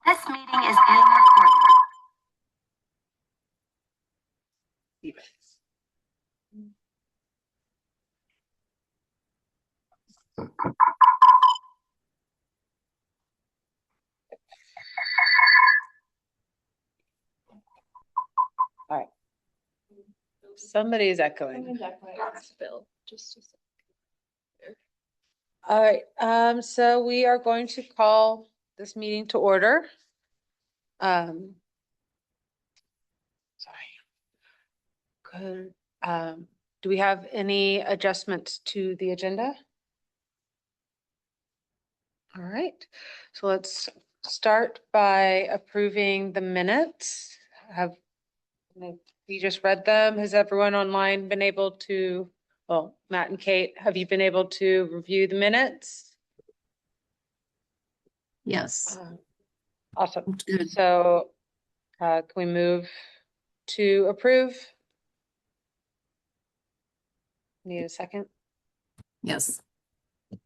This meeting is being recorded. All right. Somebody is echoing. Bill, just a second. All right, so we are going to call this meeting to order. Sorry. Good. Do we have any adjustments to the agenda? All right, so let's start by approving the minutes. We just read them. Has everyone online been able to, well, Matt and Kate, have you been able to review the minutes? Yes. Awesome. Good. So can we move to approve? Need a second? Yes. All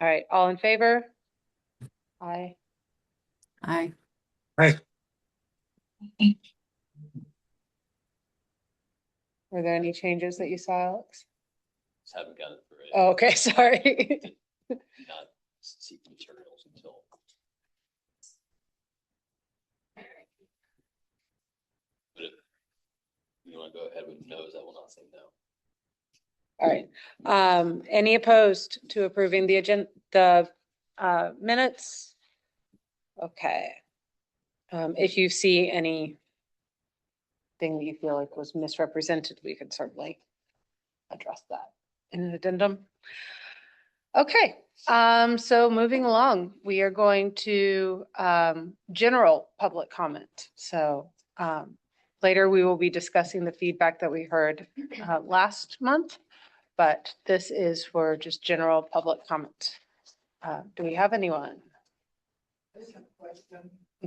right, all in favor? Aye. Aye. Were there any changes that you saw, Alex? Just haven't got it through it. Oh, okay, sorry. Not see materials until. But if you want to go ahead with no's, I will not say no. All right, any opposed to approving the agenda, the minutes? Okay. If you see anything that you feel like was misrepresented, we could certainly address that in an addendum. Okay, so moving along, we are going to general public comment. So later we will be discussing the feedback that we heard last month, but this is for just general public comment. Do we have anyone?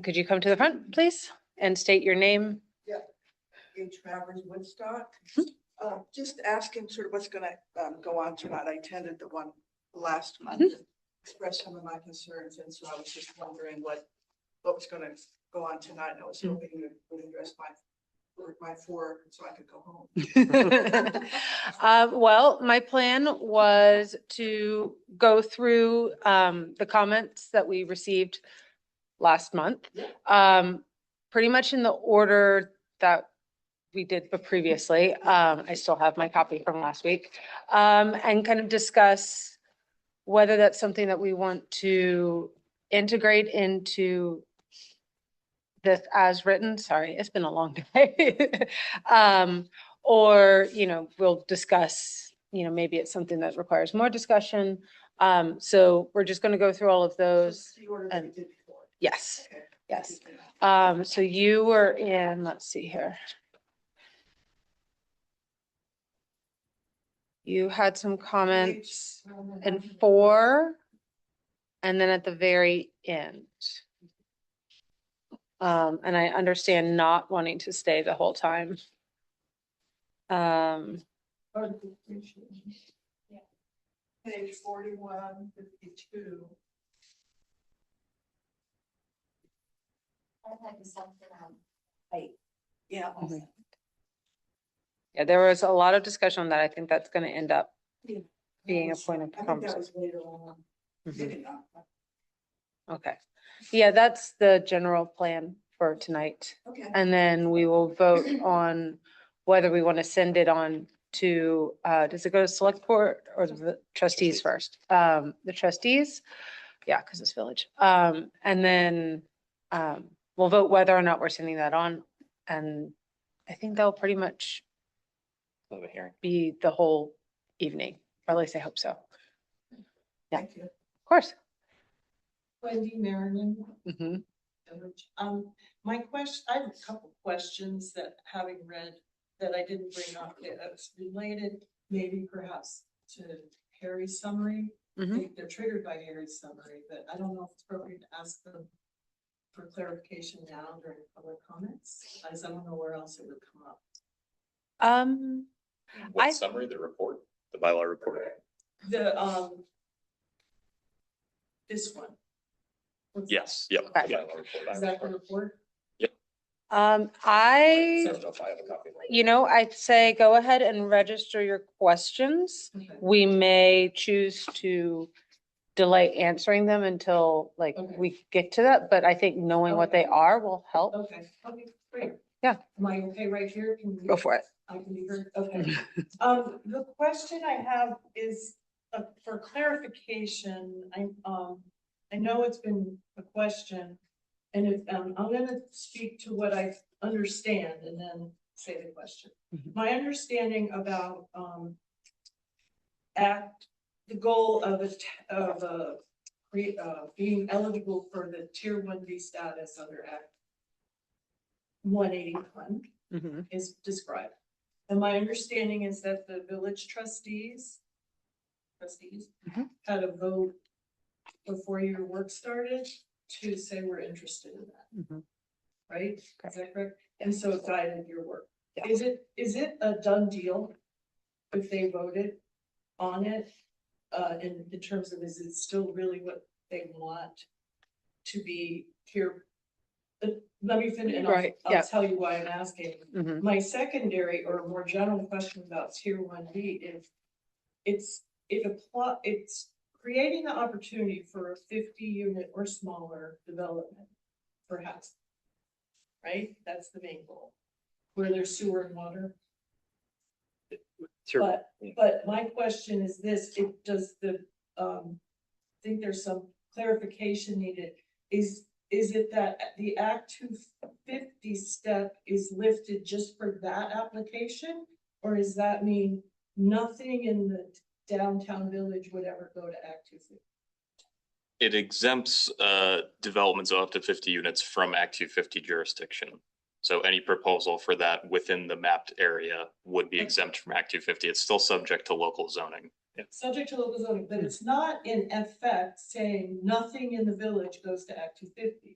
Could you come to the front, please, and state your name? H. Travers Woodstock. Just asking sort of what's gonna go on tonight. I attended the one last month, expressed some of my concerns, and so I was just wondering what was gonna go on tonight. And I was hoping you would address my four so I could go home. Well, my plan was to go through the comments that we received last month, pretty much in the order that we did previously. I still have my copy from last week, and kind of discuss whether that's something that we want to integrate into this as written. Sorry, it's been a long day. Or, we'll discuss, maybe it's something that requires more discussion. So we're just going to go through all of those. The order that you did before. Yes, Okay. yes. So you were in, let's see here. You had some comments in 4, and then at the very end. And I understand not wanting to stay the whole time. Page 41, 52. Yeah. Mhm. Yeah, there was a lot of discussion on that. I think that's going to end up being a point of I think that conversation. was later on. Mhm. Maybe not. Okay. Yeah, that's the general plan for tonight. Okay. And then we will vote on whether we want to send it on to, does it go to select board or the trustees first? The trustees, yeah, because it's village. And then we'll vote whether or not we're sending that on. And I think that'll pretty much Have a hearing. be the whole evening, or at least I hope so. Yeah. Thank you. Of course. Wendy Merriman. Mhm. My question, I have a couple questions that having read that I didn't bring up, it's related maybe perhaps to Harry's summary. Mhm. They're triggered by Harry's summary, but I don't know if it's appropriate to ask them for clarification now during public comments, as I don't know where else it would come up. What summary, the report, the bylaw report? The, this one. Yes, yep. Okay. Yeah, I'll report back. Is that the report? I, I don't know if I have a copy. I'd say go ahead and register your questions. Okay. We may choose to delay answering them until like Okay. we get to that, but I think knowing what they are will help. Okay, great. Yeah. Am I okay right here? Can you- Go for it. I can be heard, okay. The question I have is, for clarification, I know it's been a question. And if, I'm gonna speak to what I understand and then say the question. Mhm. My understanding about, the goal of being eligible for the tier 1B status under Act 181 Mhm. is described. And my understanding is that the village trustees Mhm. had a vote before your work started to say we're interested in that, Mhm. right? Correct. Is that correct? And so it guided your work. Yeah. Is it a done deal if they voted on it? In terms of, is it still really what they want to be here? Let me finish and Right, yeah. I'll tell you why I'm asking. Mhm. My secondary or more general question about tier 1B is it's creating the opportunity for a 50 unit or smaller development, perhaps. Right? That's the main goal, where there's sewer and water. Sure. But my question is this, think there's some clarification needed. Is it that the Act 250 step is lifted just for that application? Or does that mean nothing in the downtown village would ever go to Act 250? It exempts developments of up to 50 units from Act 250 jurisdiction. So any proposal for that within the mapped area would be exempt from Act 250. It's still subject to local zoning. Subject to local zoning, but it's not in effect saying nothing in the village goes to Act 250.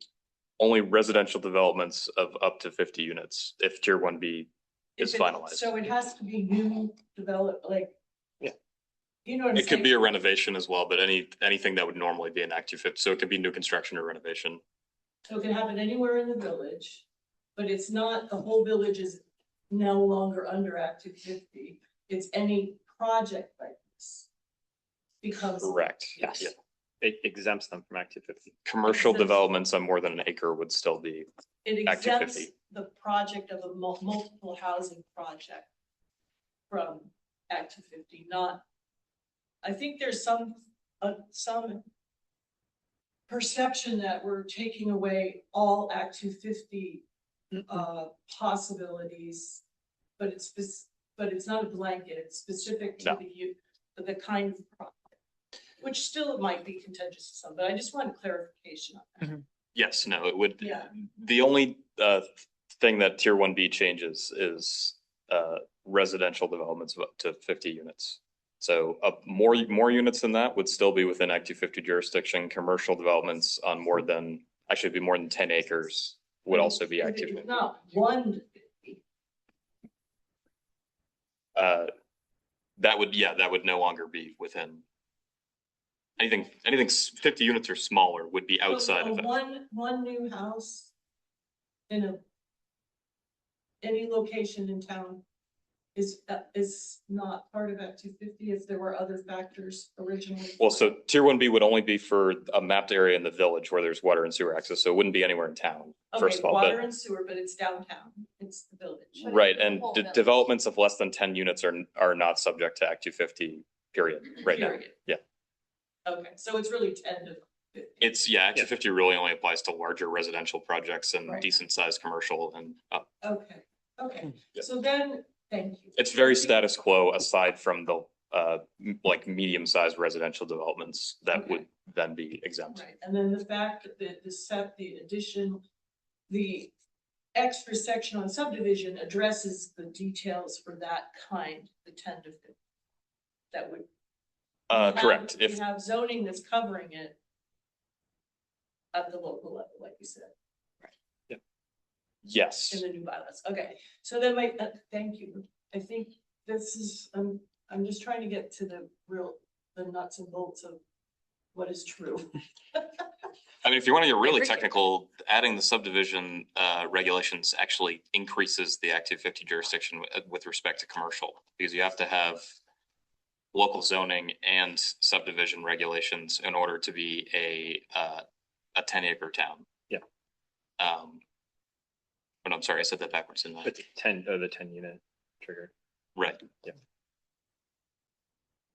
Only residential developments of up to 50 units if tier 1B is finalized. So it has to be new develop, like. Yeah. You know what I'm saying? It could be a renovation as well, but anything that would normally be an Act 250. So it could be new construction or renovation. So it can happen anywhere in the village, but it's not, the whole village is no longer under Act 250. It's any project like this becomes. Correct. Yes. Yeah. It exempts them from Act 250. Commercial Exempts- developments on more than an acre would still be. It Act exempts 250. the project of a multiple housing project from Act 250, not, I think there's some perception that we're taking away all Act 250 possibilities, but it's not a blanket, it's specific to No. the kind of project, which still might be contentious to some, but I just want clarification on that. Yes, no, it would. Yeah. The only thing that tier 1B changes is residential developments of up to 50 units. So more units than that would still be within Act 250 jurisdiction. Commercial developments on more than, actually it'd be more than 10 acres would also be Act It's 250. not one. That would no longer be within. Anything 50 units or smaller would be outside of it. One new house in any location in town is not part of Act 250 if there were other factors originally. Well, so tier 1B would only be for a mapped area in the village where there's water and sewer access. So it wouldn't be anywhere in town, first of all. Water But and sewer, but it's downtown, it's the village. right, and developments of less than 10 units are not subject to Act 250, period, right now. Period. Yeah. Okay, so it's really 10 to 50. It's, Act 250 really only applies to larger residential projects and Right. decent sized commercial and Okay, Yeah. so then, thank you. it's very status quo aside from the like medium sized residential developments that Okay. would then be exempt. Right, and then the fact that the addition, the extra section on subdivision addresses the details for that kind, the 10 to 50. That would. Correct. We If have zoning that's covering it at the local level, like you said, yes. in the new bylaws. Okay, so then thank you. I think this is, I'm just trying to get to the nuts and bolts of what is true. I mean, if you want to get really Agreed. technical, adding the subdivision regulations actually increases the Act 250 jurisdiction with respect to commercial, because you have to have local zoning and subdivision regulations in order to be a 10-acre town. Yeah. But I'm sorry, I said that backwards, didn't I? It's the 10 unit trigger. Right.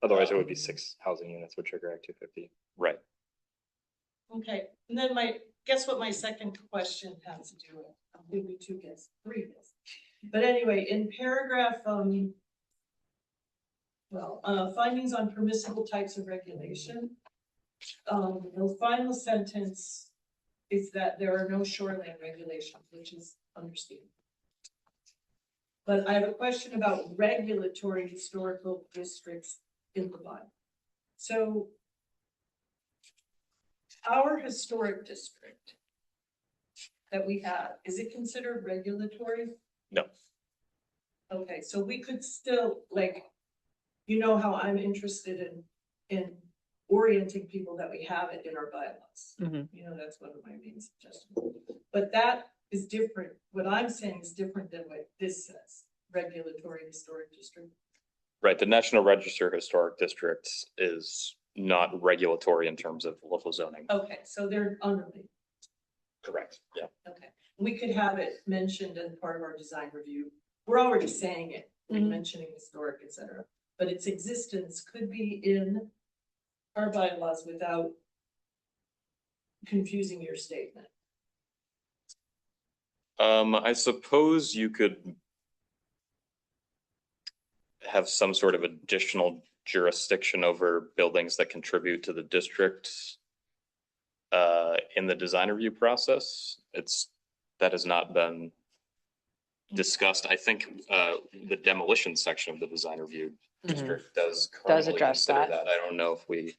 Otherwise, it would be 6 housing units would trigger Act 250. Right. Okay, and then guess what my second question has to do with? I'll give you 2 guesses, 3 guesses. But anyway, in paragraph, findings on permissible types of regulation. The final sentence is that there are no shoreline regulations, which is understandable. But I have a question about regulatory historical districts in the Bible. So our historic district that we have, is it considered regulatory? No. Okay, so we could still, like, you know how I'm interested in orienting people that we have it in our bylaws. Mhm. You know, that's one of my main suggestions. But that is different. What I'm saying is different than what this says, regulatory historic district. Right. The National Register Historic Districts is not regulatory in terms of local zoning. Okay, so they're unrelated. Correct. Yeah. Okay, we could have it mentioned as part of our design review. We're already saying it, Mhm. mentioning historic, et cetera, but its existence could be in our bylaws without confusing your statement. I suppose you could have some sort of additional jurisdiction over buildings that contribute to the district in the design review process. That has not been discussed. I think the demolition section of the design review district does currently address consider that. I don't know if we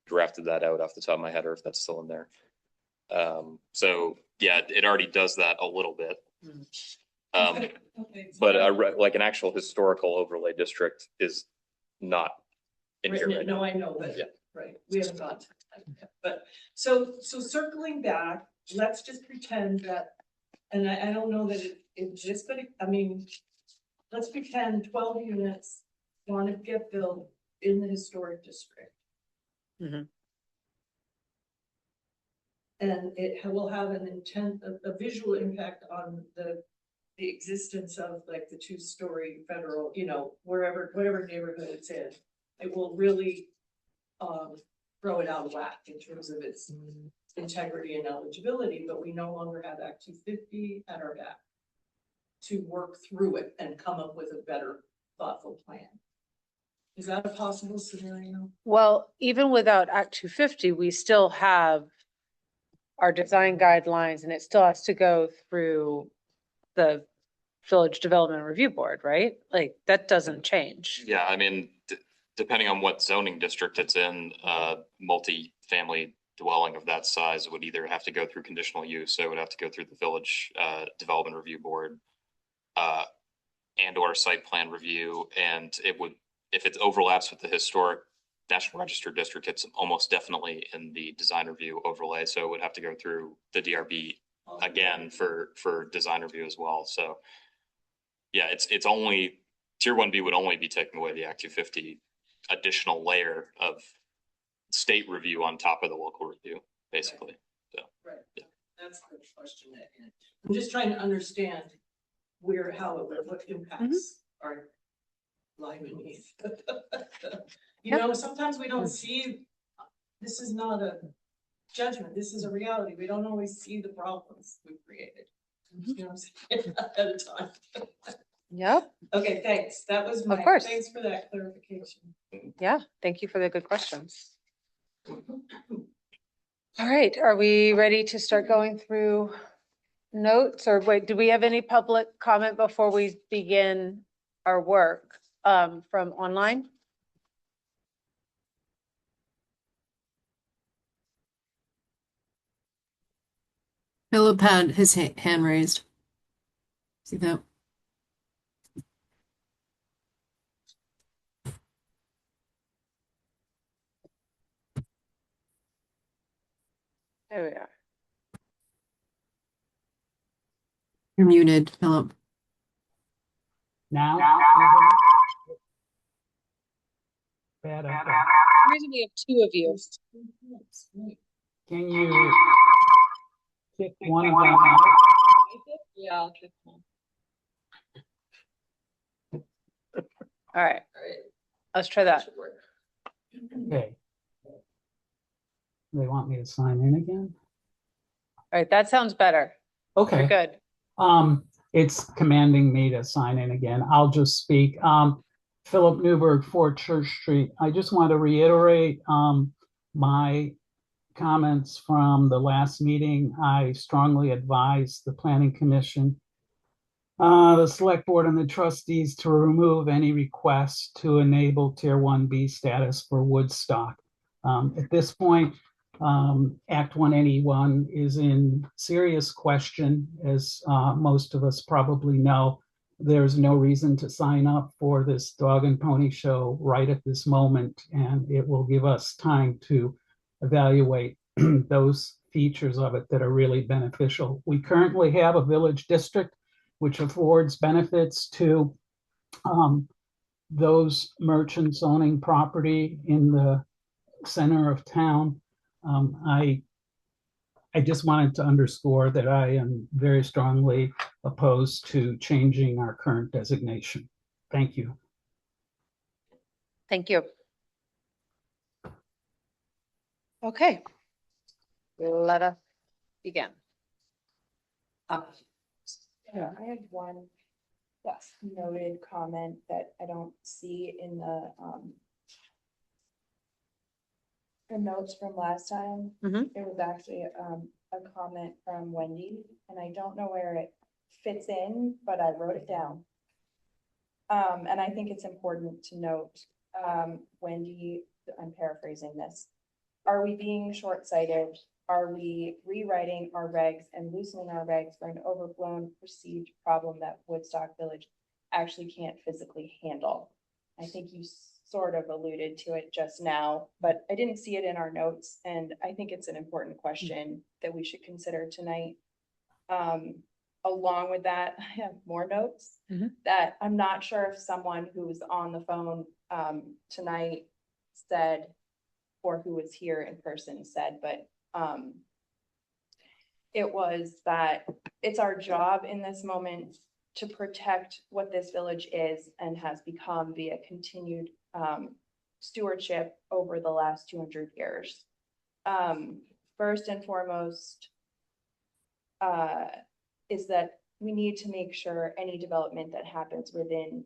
drafted that out off the top of my head or if that's still in there. So yeah, it already does that a little bit. Okay, But like an actual historical overlay district is not in here right now. No, I know, but, Yeah. right, we haven't got to that yet. But, so circling back, let's just pretend that, and I don't know that it exists, but I mean, let's pretend 12 units want to get built in the historic district. Mhm. And it will have an intent, a visual impact on the existence of like the 2-story federal, you know, whatever neighborhood it's in. It will really throw it out of whack in terms of its integrity and eligibility, but we no longer have Act 250 at our back to work through it and come up with a better, thoughtful plan. Is that a possible scenario? Well, even without Act 250, we still have our design guidelines and it still has to go through the Village Development Review Board, right? Like, that doesn't change. Yeah, I mean, depending on what zoning district it's in, multi-family dwelling of that size would either have to go through conditional use, so it would have to go through the Village Development Review Board and or site plan review, and it would, if it overlaps with the historic National Register district, it's almost definitely in the design review overlay, so it would have to go through the DRB again for design review as well. So yeah, it's only Tier 1B would only be taking away the Act 250 additional layer of state review on top of the local review, basically. So Right. Yeah. That's the question at hand. I'm just trying to understand what impacts are lie beneath. You know, sometimes we don't see, this is not a judgment, this is a reality. We don't always see the problems we've created. You know what I'm saying? At a time. Yep. Okay, thanks. That was my, course. thanks for that clarification. Yeah. Thank you for the good questions. All right. Are we ready to start going through notes, or wait, do we have any public comment before we begin our work from online? Philip had his hand raised. See that? There we are. You're muted, Philip. Now? Bad echo. The reason we have two of you. Can you kick one of them out? Yeah, I'll kick one. All right. Let's try that. Okay. They want me to sign in again? All right, that sounds better. You're Okay. good. It's commanding me to sign in again. I'll just speak. Philip Newberg, 4 Church Street. I just want to reiterate my comments from the last meeting. I strongly advise the Planning Commission, the Select Board and the trustees to remove any request to enable Tier 1B status for Woodstock. At this point, Act 181 is in serious question, as most of us probably know. There's no reason to sign up for this dog and pony show right at this moment, and it will give us time to evaluate those features of it that are really beneficial. We currently have a village district which affords benefits to those merchants owning property in the center of town. I just wanted to underscore that I am very strongly opposed to changing our current designation. Thank you. Thank you. Okay. Let us begin. Yeah, I had one noted comment that I don't see in the notes from last time. Mhm. It was actually a comment from Wendy, and I don't know where it fits in, but I wrote it down. And I think it's important to note, Wendy, I'm paraphrasing this. Are we being short-sighted? Are we rewriting our regs and loosening our regs for an overblown perceived problem that Woodstock Village actually can't physically handle? I think you sort of alluded to it just now, but I didn't see it in our notes, and I think it's an important question that we should consider tonight. Along with that, I have more notes that I'm not sure if someone who was on the phone tonight said, or who was here in person said, but it was that it's our job in this moment to protect what this village is and has become via continued stewardship over the last 200 years. First and foremost, is that we need to make sure any development that happens within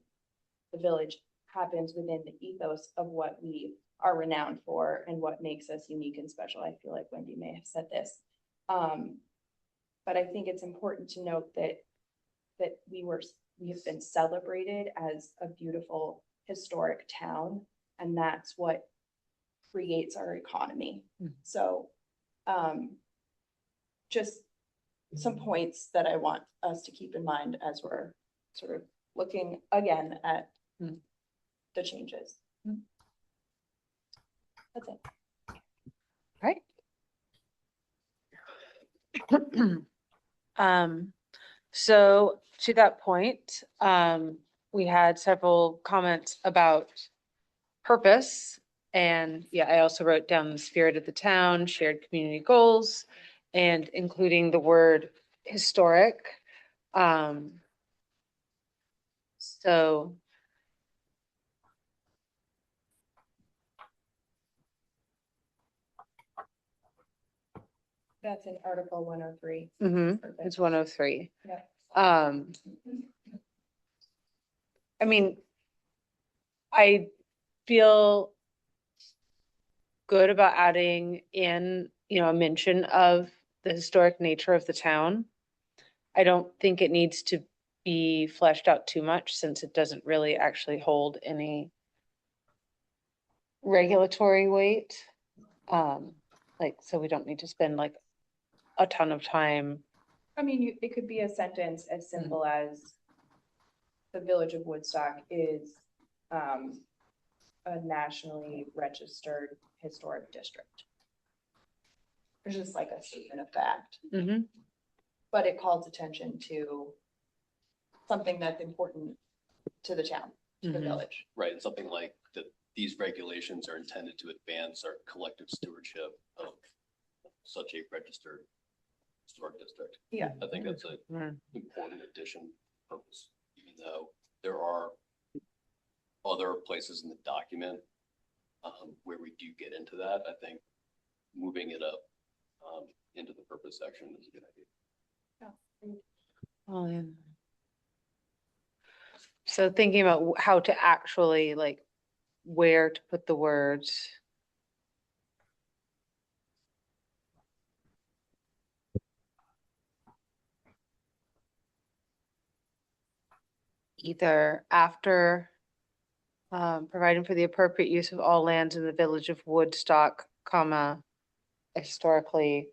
the village happens within the ethos of what we are renowned for and what makes us unique and special. I feel like Wendy may have said this. But I think it's important to note that we have been celebrated as a beautiful historic town, and that's what creates our economy. So just some points that I want us to keep in mind as we're sort of looking again at the changes. That's it. Right. So to that point, we had several comments about purpose. And yeah, I also wrote down the spirit of the town, shared community goals, and including the word historic. So That's in Article 103. it's 103. Yeah. I mean, I feel good about adding in, a mention of the historic nature of the town. I don't think it needs to be fleshed out too much since it doesn't really actually hold any regulatory weight. So we don't need to spend like a ton of time. I mean, it could be a sentence as simple as the village of Woodstock is a nationally registered historic district. It's just like a statement of fact, Mhm. but it calls attention to something that's important to the town, to the Mhm. village. Right, and something like that, these regulations are intended to advance our collective stewardship of such a registered historic district. Yeah. I think that's an Mm. important addition purpose, even though there are other places in the document where we do get into that. I think moving it up into the purpose section is a good idea. Oh, yeah. So thinking about how to actually like where to put the words. Either after providing for the appropriate use of all lands in the village of Woodstock, comma, historically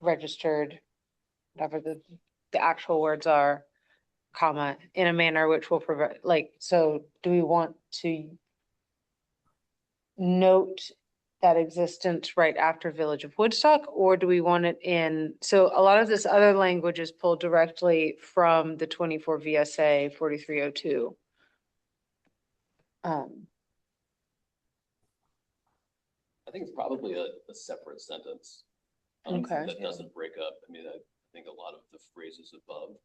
registered, whatever the actual words are, comma, in a manner which will provide, like, so do we want to note that existence right after Village of Woodstock, or do we want it in, so a lot of this other language is pulled directly from the 24 VSA 4302. I think it's probably a separate sentence. Okay. That doesn't break up. I mean, I think a lot of the phrases above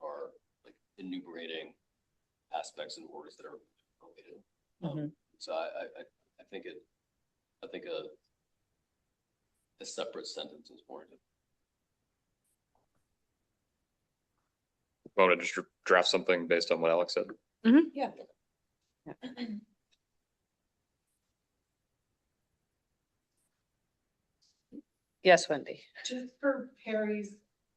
are like enumerating aspects and words that are related. Mhm. So I think a separate sentence is warranted. Want to just draft something based on what Alex said? Yeah. Yes, Wendy. Just for Perry's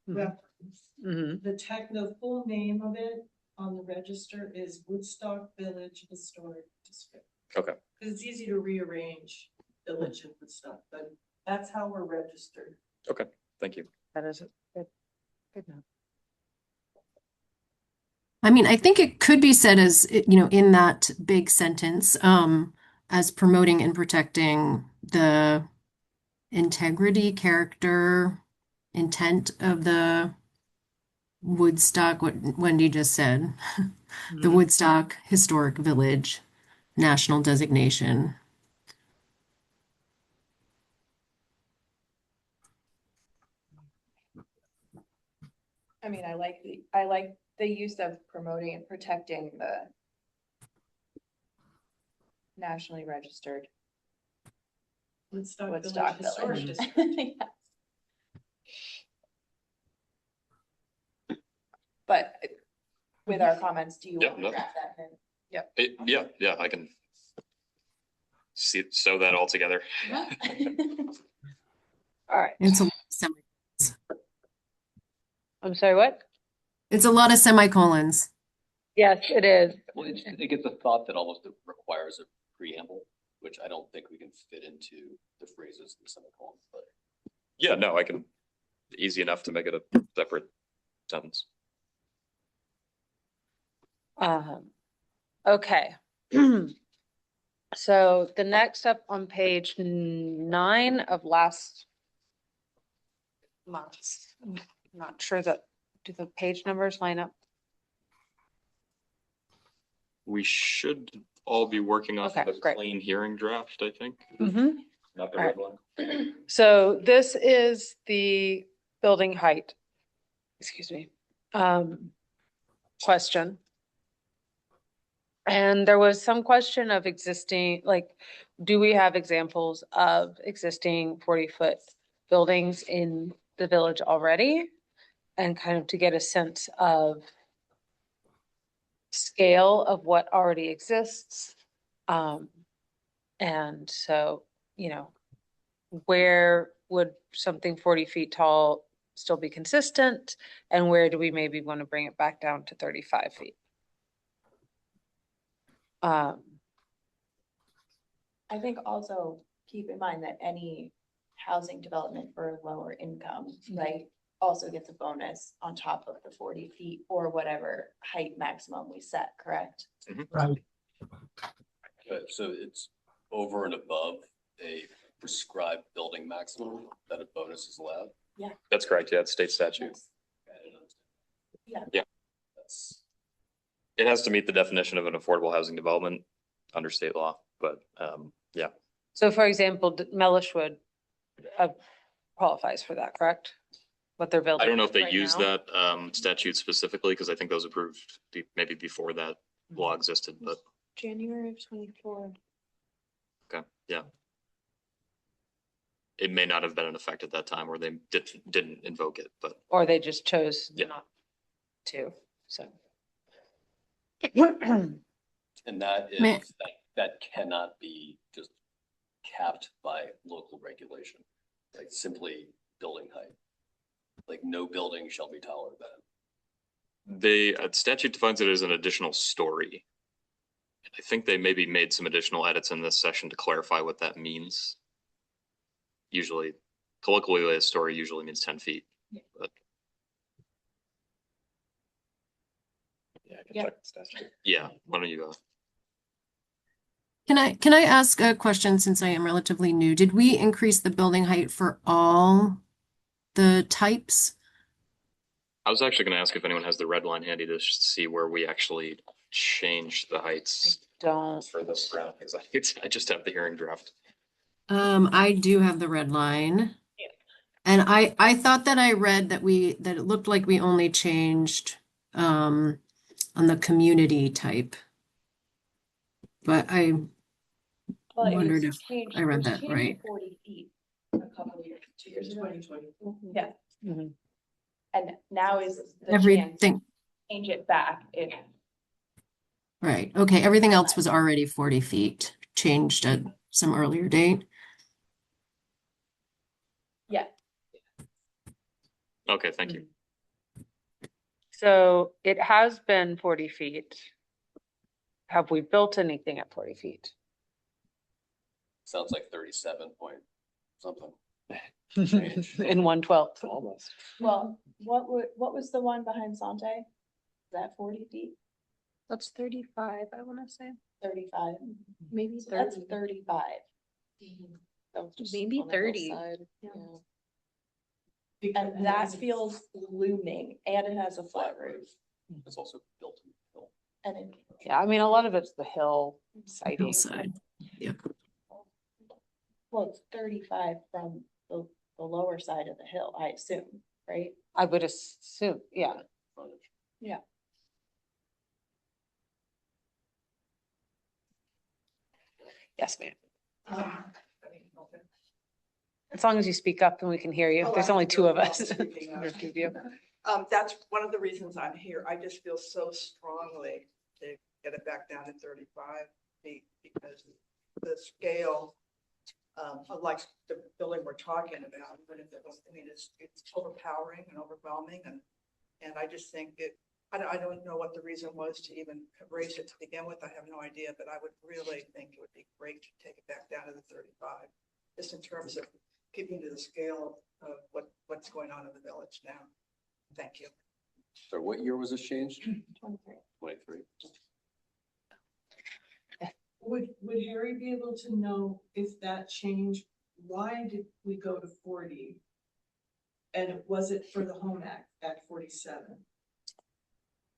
Mhm. reference, Mhm. the full name of it on the register is Woodstock Village Historic District. Okay. It's easy to rearrange Village and Woodstock, but that's how we're registered. Okay, thank you. That is good. Good enough. I mean, I think it could be said as, in that big sentence, as promoting and protecting the integrity, character, intent of the Woodstock, what Wendy just said, the Mhm. Woodstock Historic Village national designation. I mean, I like the use of promoting and protecting the nationally registered Woodstock Woodstock Village Historic Village. District. Yes. But with our comments, do you Yeah, want no. to draft that in? Yeah, I can sew that all together. All right. It's I'm sorry, what? a lot of semicolons. Yes, it is. Well, it gets a thought that almost requires a preamble, which I don't think we can fit into the phrases in the semicolon, but. Yeah, no, I can, easy enough to make it a separate sentence. Okay. So the next up on page 9 of last month's, I'm not sure that, do the page numbers line up? We should all be working off Okay, the great. plain hearing draft, I think, Mm-hmm. not the All red right. one. So this is the building height, excuse me, question. And there was some question of existing, like, do we have examples of existing 40-foot buildings in the village already? And kind of to get a sense of scale of what already exists. And so, where would something 40 feet tall still be consistent? And where do we maybe want to bring it back down to 35 feet? I think also keep in mind that any housing development for lower income, right, also gets a bonus on top of the 40 feet or whatever height maximum we set, correct? Right. So it's over and above a prescribed building maximum that a bonus is allowed? That's correct. Yeah, it's state statute. I didn't understand. Yeah. That's, It has to meet the definition of an affordable housing development under state law, but, yeah. So for example, Mellishwood qualifies for that, correct? What they're building. I don't know if they right use now? that, statute specifically, because I think those approved maybe before that law existed, but, January of 24. okay, yeah. It may not have been in effect at that time, or they didn't invoke it, but Or they just chose Yeah. not to, so. and that Ma- is, that cannot be just capped by local regulation, like simply building height. Like no building shall be taller than. the statute defines it as an additional story. I think they maybe made some additional edits in this session to clarify what that means. Usually, colloquially, a story usually means 10 feet, but Yeah, I can Yeah. check the statute. yeah, why don't you, Can I ask a question since I am relatively new? Did we increase the building height for all the types? I was actually gonna ask if anyone has the red line handy to see where we actually changed the I heights don't, for this round, because I just have the hearing draft. I do have the red line. Yeah. And I thought that I read that that it looked like we only changed on the community type. But I Well, it wondered was if changed- I it read was that changed to right. 40 feet a couple of years, 2 years ago. 2020. Yeah, mhm. and now is the chance Everything, to change it back if right. Okay, everything else was already 40 feet, changed at some earlier date. Okay, thank you. So it has been 40 feet. Have we built anything at 40 feet? Sounds like 37 point something. In 1/12. Almost. Well, what was the one behind Sante? Is that 40 feet? That's 35, I want to say. 35? Maybe So that's 35. Maybe 30. And that feels looming, and it has a flat roof. It's also built in the hill. And it, Yeah, I mean, a lot of it's the hill siding. Hillside. Yep. well, it's 35 from the lower side of the hill, I assume, right? I would assume, yeah. Frontage. Yes, ma'am. As long as you speak up and we can hear you. There's only two of us. Speaking of. There's two of you. That's one of the reasons I'm here. I just feel so strongly to get it back down to 35 feet because the scale of like the building we're talking about, but if it was, I mean, it's overpowering and overwhelming and I just think I don't know what the reason was to even raise it to begin with. I have no idea, but I would really think it would be great to take it back down to the 35, just in terms of keeping to the scale of what's going on in the village now. Thank you. So what year was this changed? 23. Would Harry be able to know if that changed, why did we go to 40? And was it for the Home Act 47?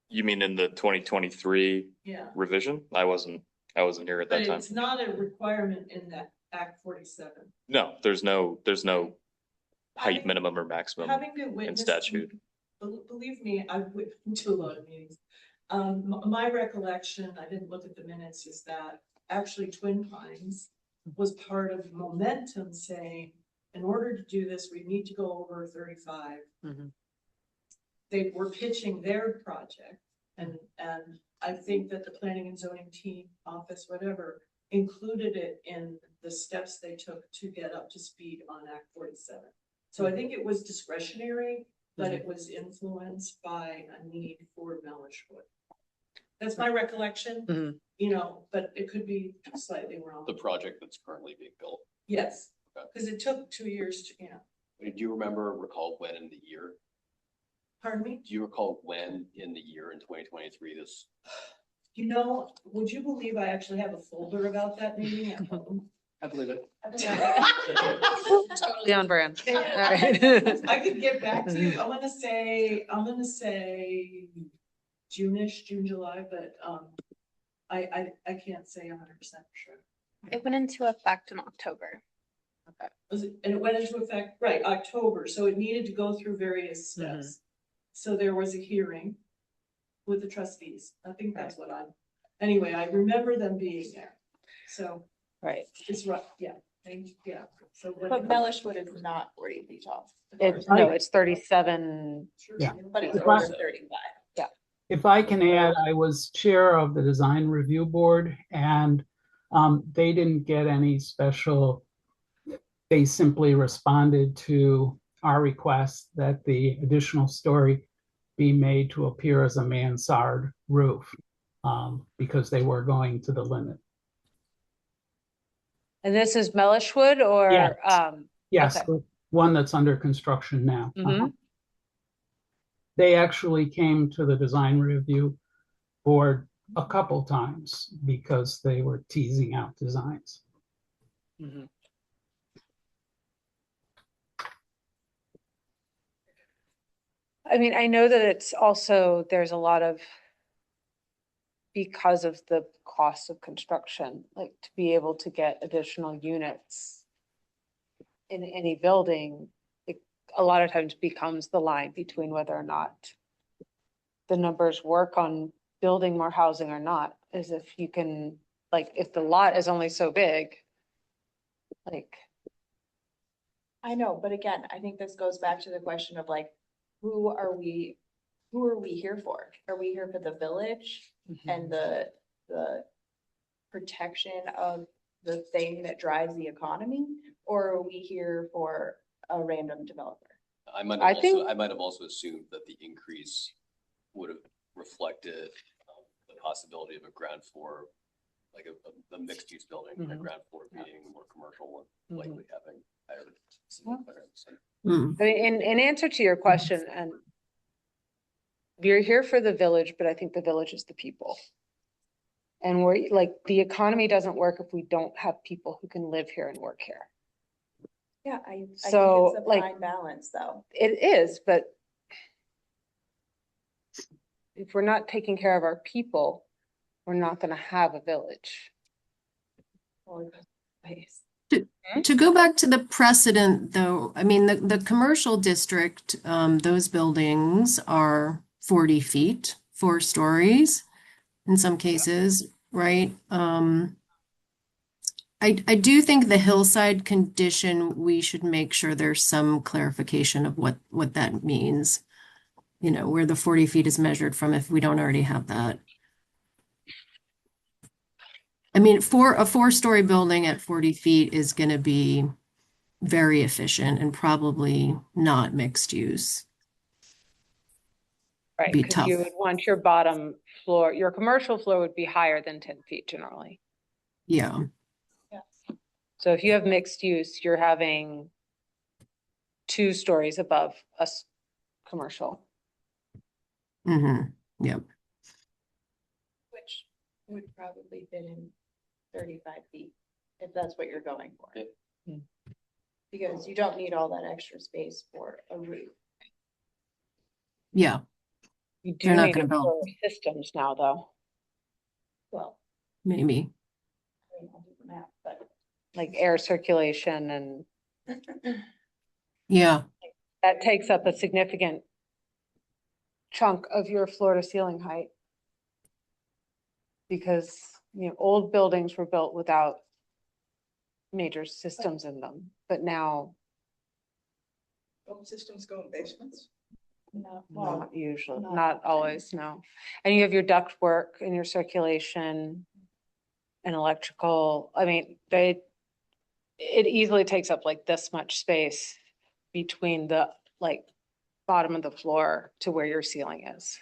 You mean in the 2023 Yeah, revision? I wasn't here at but that time. it's not a requirement in that Act 47. No, there's no height minimum or maximum. Having been witness. statute. Believe me, I've been to a lot of meetings. My recollection, I didn't look at the minutes, is that actually Twin Pines was part of momentum saying, in order to do this, we need to go over 35. Mhm. They were pitching their project and I think that the planning and zoning team office, whatever, included it in the steps they took to get up to speed on Act 47. So I think it was discretionary, but it was influenced by a need for Mellishwood. That's my recollection, Mhm. you know, but it could be slightly wrong. The project that's currently being built. Yes, Okay. because it took 2 years to, Do you recall when in the year? pardon me? Do you recall when in the year in 2023 this? You know, would you believe I actually have a folder about that meeting at home? I believe it. Totally on brand. All right. I could get back to you. I'm gonna say June-ish, June, July, but, I can't say 100% for sure. It went into effect in October. And it went into effect, right, October, so it needed to go through various steps. So there was a hearing with the trustees. I think that's what anyway, I remember them being there. So Right. it's right, yeah, yeah. So But Mellishwood is not 40 feet tall. It's 37. Yeah. But it's If I- over 35. If I can add, I was chair of the design review board and they didn't get any special. They simply responded to our request that the additional story be made to appear as a mansard roof because they were going to the limit. And this is Mellishwood or, Yes. Yes, Okay. the one that's under construction now. Mhm. They actually came to the design review board a couple times because they were teasing out designs. Mhm. I mean, I know that it's also, there's a lot of, because of the cost of construction, like to be able to get additional units in any building, it a lot of times becomes the line between whether or not the numbers work on building more housing or not, is if you can, like, if the lot is only so big, like, I know, but again, I think this goes back to the question of like, who are we here for? Are we here for the village and the protection of the thing that drives the economy? Or are we here for a random developer? I might I have think- also, I might have also assumed that the increase would have reflected the possibility of a ground floor, like a mixed use building, a Mhm. ground floor being more commercial and Mhm. likely having higher. Yeah. clearance. Mm. I mean, in answer to your question, and you're here for the village, but I think the village is the people. And we're like, the economy doesn't work if we don't have people who can live here and work here. Yeah, I think So, it's a like- fine balance though. It is, but if we're not taking care of our people, we're not gonna have a village. Well, space. To go back to the precedent, though, I mean, the commercial district, those buildings are 40 feet, 4 stories in some cases, right? I do think the hillside condition, we should make sure there's some clarification of what that means. You know, where the 40 feet is measured from if we don't already have that. I mean, for a 4-story building at 40 feet is going to be very efficient and probably not mixed use. Right, Be because you tough. would want your bottom floor, your commercial floor would be higher than 10 feet generally. Yeah. So if you have mixed use, you're having 2 stories above commercial. Mm-hmm. Yep. Which would probably fit in 35 feet, if that's what you're going for. Yeah. Hmm. Because you don't need all that extra space for a roof. Yeah. You do They're not need gonna it build- for systems now, though, Well, Maybe. I mean, I'll do the math, but like air circulation, and Yeah. that takes up a significant chunk of your floor to ceiling height. Because, you know, old buildings were built without major systems in them, but now Home systems go in basements. no, well, not usually, not not always, no. And you have your duct work and your circulation and electrical, I mean, it easily takes up like this much space between the, like, bottom of the floor to where your ceiling is.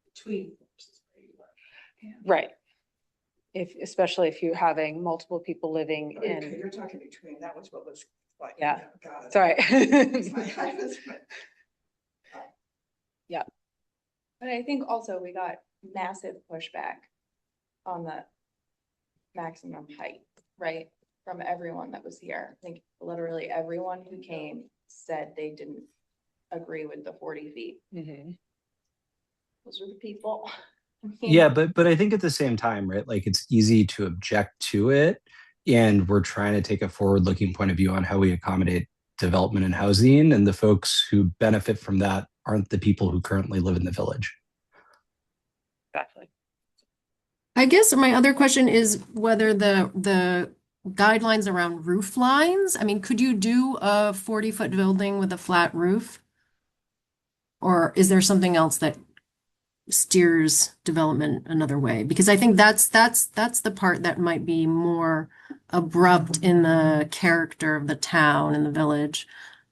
Between. floors is where you are. Right. Especially if you're having multiple people living Okay, in, you're talking between, that was what was like. Yeah. Got it. sorry. I was- but I think also we got massive pushback on the maximum height, right? From everyone that was here. I think literally everyone who came said they didn't agree with the 40 feet. Those are the people. I mean, Yeah, but I think at the same time, right, like it's easy to object to it. And we're trying to take a forward-looking point of view on how we accommodate development and housing. And the folks who benefit from that aren't the people who currently live in the village. Exactly. I guess my other question is whether the guidelines around roof lines, I mean, could you do a 40-foot building with a flat roof? Or is there something else that steers development another way? Because I think that's the part that might be more abrupt in the character of the town and the village.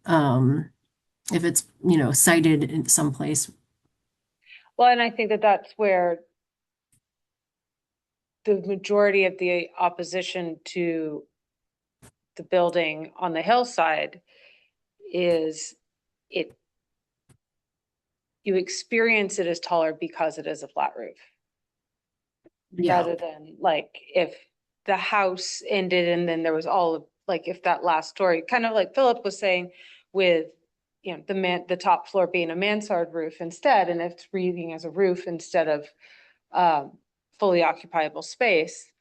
If it's, cited in some place. Well, and I think that that's where the majority of the opposition to the building on the hillside is you experience it as taller because it is a flat roof. Yeah. Rather than like if the house ended and then there was all of, like if that last story, kind of like Philip was saying with, the top floor being a mansard roof instead, and it's reading as a roof instead of fully occupiable space,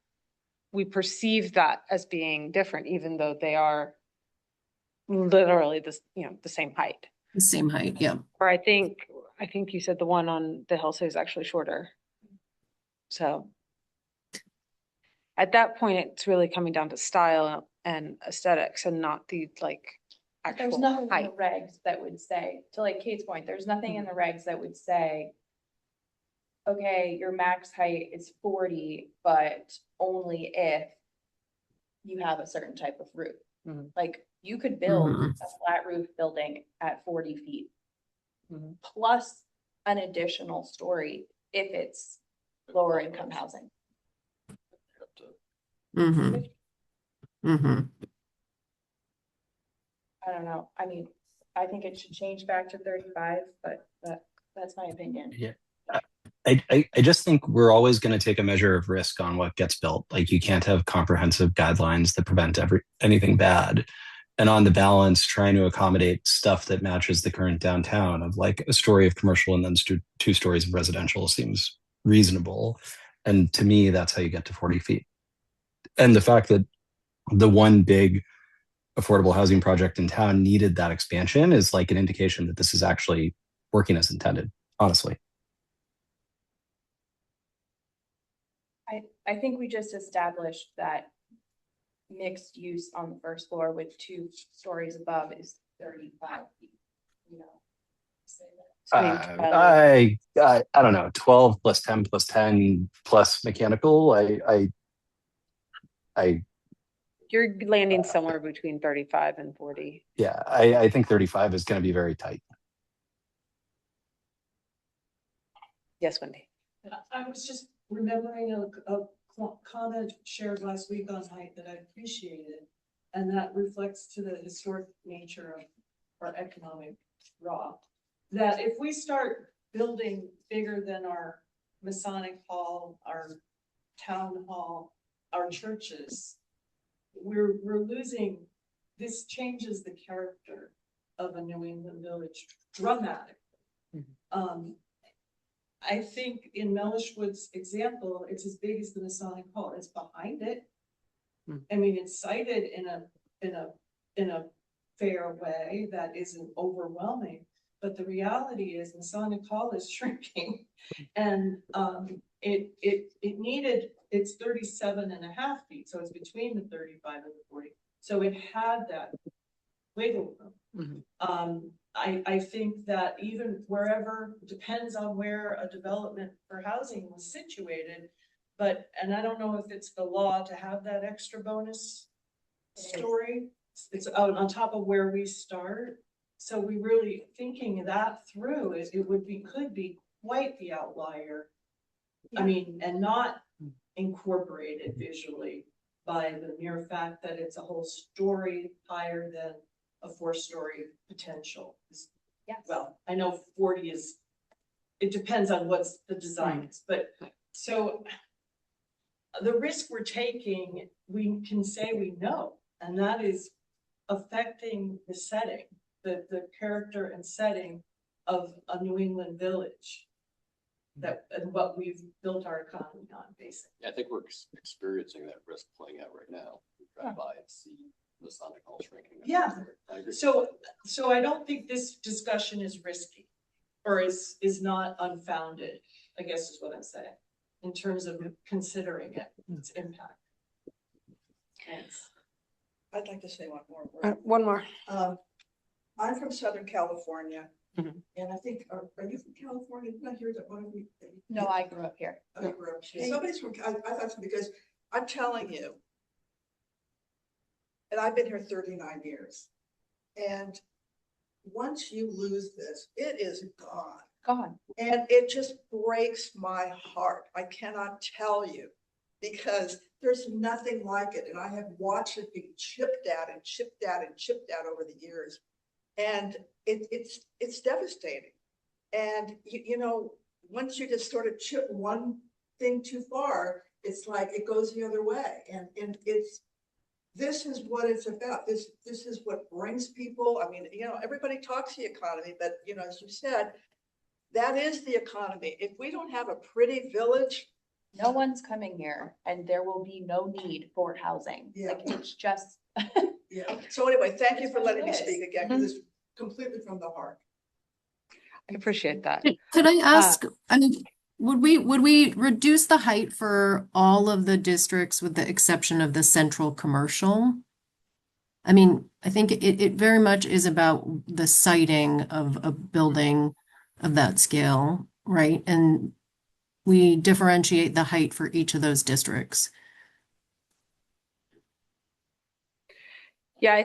we perceive that as being different, even though they are literally the same height. The same height, yeah. Or I think you said the one on the hillside is actually shorter. So at that point, it's really coming down to style and aesthetics and not the There's actual nothing in the height. regs that would say, to like Kate's point, there's nothing in the regs that would say, okay, your max height is 40, but only if you have a certain type of roof. Mhm. Like you could build Mhm. a flat roof building at 40 feet. Mhm. Plus an additional story if it's lower income housing. Mm-hmm. Mm-hmm. I don't know. I mean, I think it should change back to 35, but that's my opinion. Yeah. I just think we're always going to take a measure of risk on what gets built. Like you can't have comprehensive guidelines that prevent anything bad. And on the balance, trying to accommodate stuff that matches the current downtown of like a story of commercial and then 2 stories of residential seems reasonable. And to me, that's how you get to 40 feet. And the fact that the one big affordable housing project in town needed that expansion is like an indication that this is actually working as intended, honestly. I think we just established that mixed use on the first floor with 2 stories above is 35 feet, say that. I don't know, 12 plus 10 plus 10 plus mechanical. You're landing somewhere between 35 and 40. Yeah, I think 35 is going to be very tight. Yes, Wendy. I was just remembering a comment shared last week on height that I appreciated. And that reflects to the historic nature of our economic draw. That if we start building bigger than our Masonic Hall, our town hall, our churches, we're losing, this changes the character of a New England village dramatically. I think in Mellishwood's example, it's as big as the Masonic Hall. It's behind it. I mean, it's cited in a fair way that isn't overwhelming. But the reality is Masonic Hall is shrinking, and it's 37.5 feet, so it's between the 35 and the 40. So it had that wiggle room. I think that even wherever, depends on where a development for housing was situated, and I don't know if it's the law to have that extra bonus story. It's on top of where we start. So we really thinking that through, could be quite the outlier. I mean, and not incorporated visually by the mere fact that it's a whole story higher than a 4-story potential. Yes. Well, I know 40 it depends on what's the design is, but so the risk we're taking, we can say we know, and that is affecting the setting, the character and setting of a New England village. That, and what we've built our economy on, basically. I think we're experiencing that risk playing out right now. We drive by and see the Sonic Hall shrinking. Yeah. I agree. So I don't think this discussion is risky or is not unfounded, I guess is what I'm saying, in terms of considering it, its impact. Thanks. I'd like to say one more word. One more. I'm from Southern California. Mhm. And I think, are you from California? Did I hear that one of you? No, I grew up here. I grew up here. Somebody's from, I thought so, because I'm telling you, and I've been here 39 years. And once you lose this, it is gone. Gone. And it just breaks my heart. I cannot tell you, because there's nothing like it. And I have watched it be chipped at and chipped at and chipped at over the years. And it's devastating. And you know, once you just sort of chip one thing too far, it's like it goes the other way. And this is what it's about. This is what brings people. I mean, you know, everybody talks the economy, but you know, as you said, that is the economy. If we don't have a pretty village, No one's coming here and there will be no need for housing. Yeah. Like, it's just. yeah. So anyway, thank you It's for what letting it me is. speak again, because it's completely from the heart. I appreciate that. Could I ask, I mean, would we reduce the height for all of the districts with the exception of the central commercial? I mean, I think it very much is about the siting of a building of that scale, right? And we differentiate the height for each of those districts. Yeah, I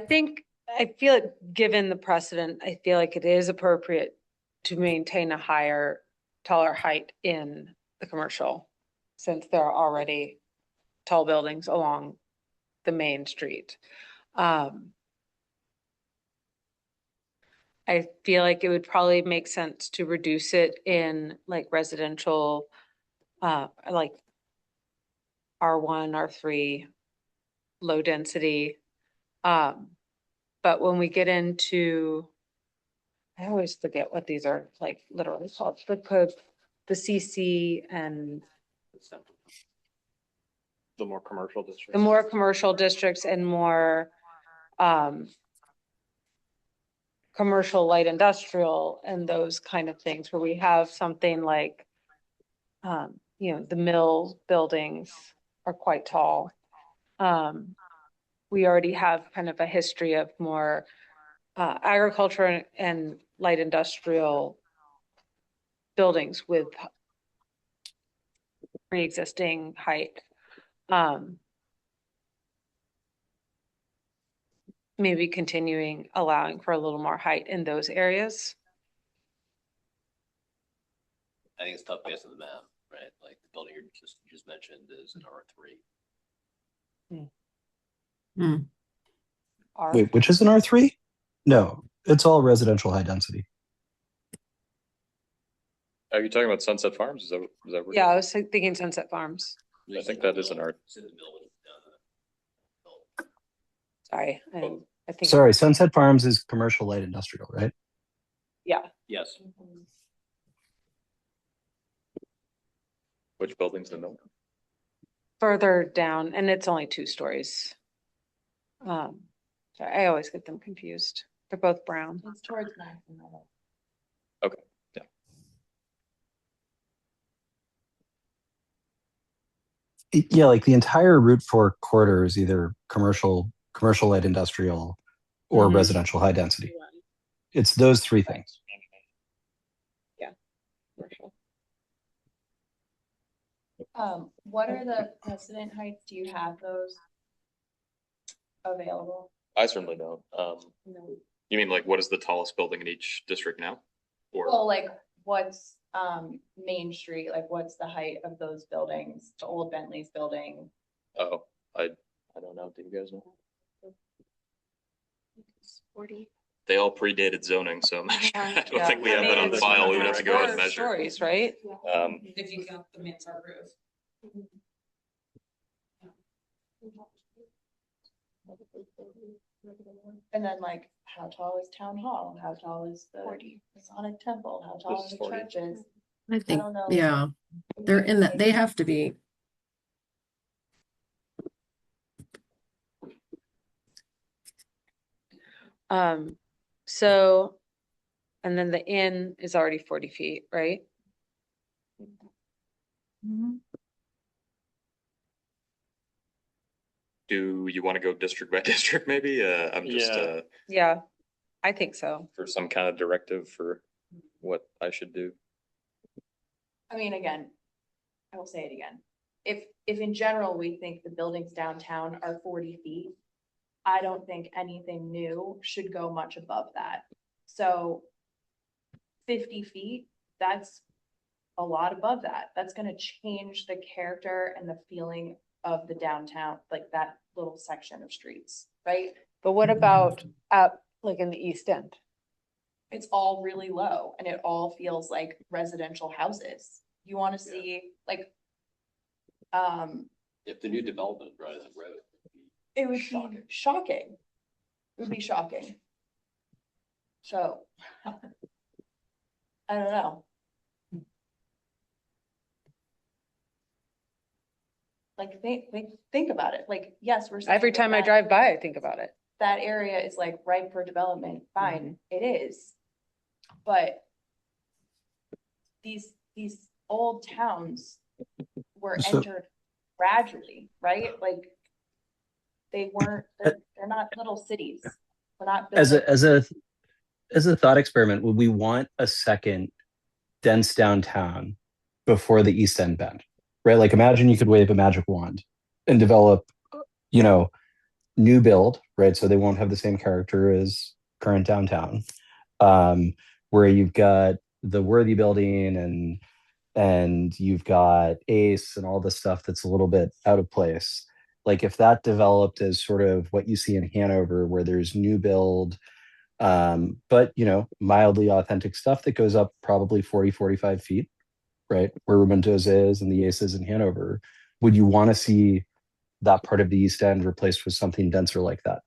feel like given the precedent, I feel like it is appropriate to maintain a higher, taller height in the commercial, since there are already tall buildings along the main street. I feel like it would probably make sense to reduce it in like residential, like R1, R3, low density. But when we get into, I always forget what these are like literally called, the CC and The more commercial districts. the more commercial districts and more commercial light industrial and those kind of things where we have something like, you know, the mill buildings are quite tall. We already have kind of a history of more agriculture and light industrial buildings with pre-existing height. Maybe continuing allowing for a little more height in those areas. I think it's tough based on the map, right? Like the building you just mentioned is an R3. Wait, which is an R3? No, it's all residential high density. Are you talking about Sunset Farms? Is that what? Yeah, I was thinking Sunset Farms. I think that is an art. It's in the middle of Sorry, I think. Sorry, Sunset Farms is commercial light industrial, right? Yeah, Yes. Which building's in the middle? further down, and it's only 2 stories. Sorry, I always get them confused. They're both brown. It's towards Ninth and Middle. Okay, yeah. Yeah, like the entire Route 4 corridor is either commercial light industrial, or Mhm. residential high density. It's those 3 things. What are the precedent heights? Do you have those available? I certainly don't. No. You mean like what is the tallest building in each district now? Or Well, like, what's Main Street, like, what's the height of those buildings, the old Bentley's building? oh, I don't know. Do you guys know? 40. They all predated zoning, so I'm not sure. I don't Yeah. think we have that on file. We would have to go and measure. Stories, right? If you count the mansard roof. And then like, how tall is town hall? How tall is the 40. Masonic temple? How tall This are is the 40. churches? I think, don't know. yeah, they're in that, they have to be. So, and then the inn is already 40 feet, right? Do you want to go district by district maybe? I'm just, Yeah. Yeah, I think so. for some kind of directive for what I should do. I mean, again, I will say it again. If in general, we think the buildings downtown are 40 feet, I don't think anything new should go much above that. So 50 feet, that's a lot above that. That's gonna change the character and the feeling of the downtown, like that little section of streets, right? But what about up like in the East End? It's all really low and it all feels like residential houses. You wanna see like, If the new development right on that road. it would be Shocking. shocking. It would be shocking. So. I don't know. Like, think about it. Like, yes, we're. saying Every that time I that- drive by, I think about it. That area is like ripe for development, fine, it is. But. These old towns were So- entered gradually, right? Like. They weren't, they're not little cities. We're not. As building- as a thought experiment, would we want a second dense downtown before the East End bend? Right? Like imagine you could wave a magic wand and develop, you know, new build, right? So they won't have the same character as current downtown. Where you've got the Worthy building and you've got Ace and all the stuff that's a little bit out of place. Like if that developed as sort of what you see in Hanover, where there's new build, but you know, mildly authentic stuff that goes up probably 40, 45 feet, right? Where Raminto's is and the Aces in Hanover. Would you want to see that part of the East End replaced with something denser like that?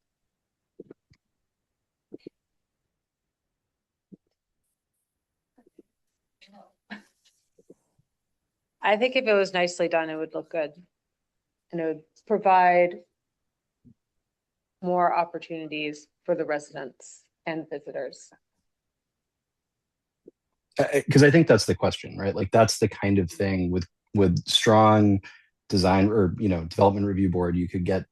I think if it was nicely done, it would look good. And it would provide more opportunities for the residents and visitors. Because I think that's the question, right? Like that's the kind of thing with strong design or you know development review board you could get.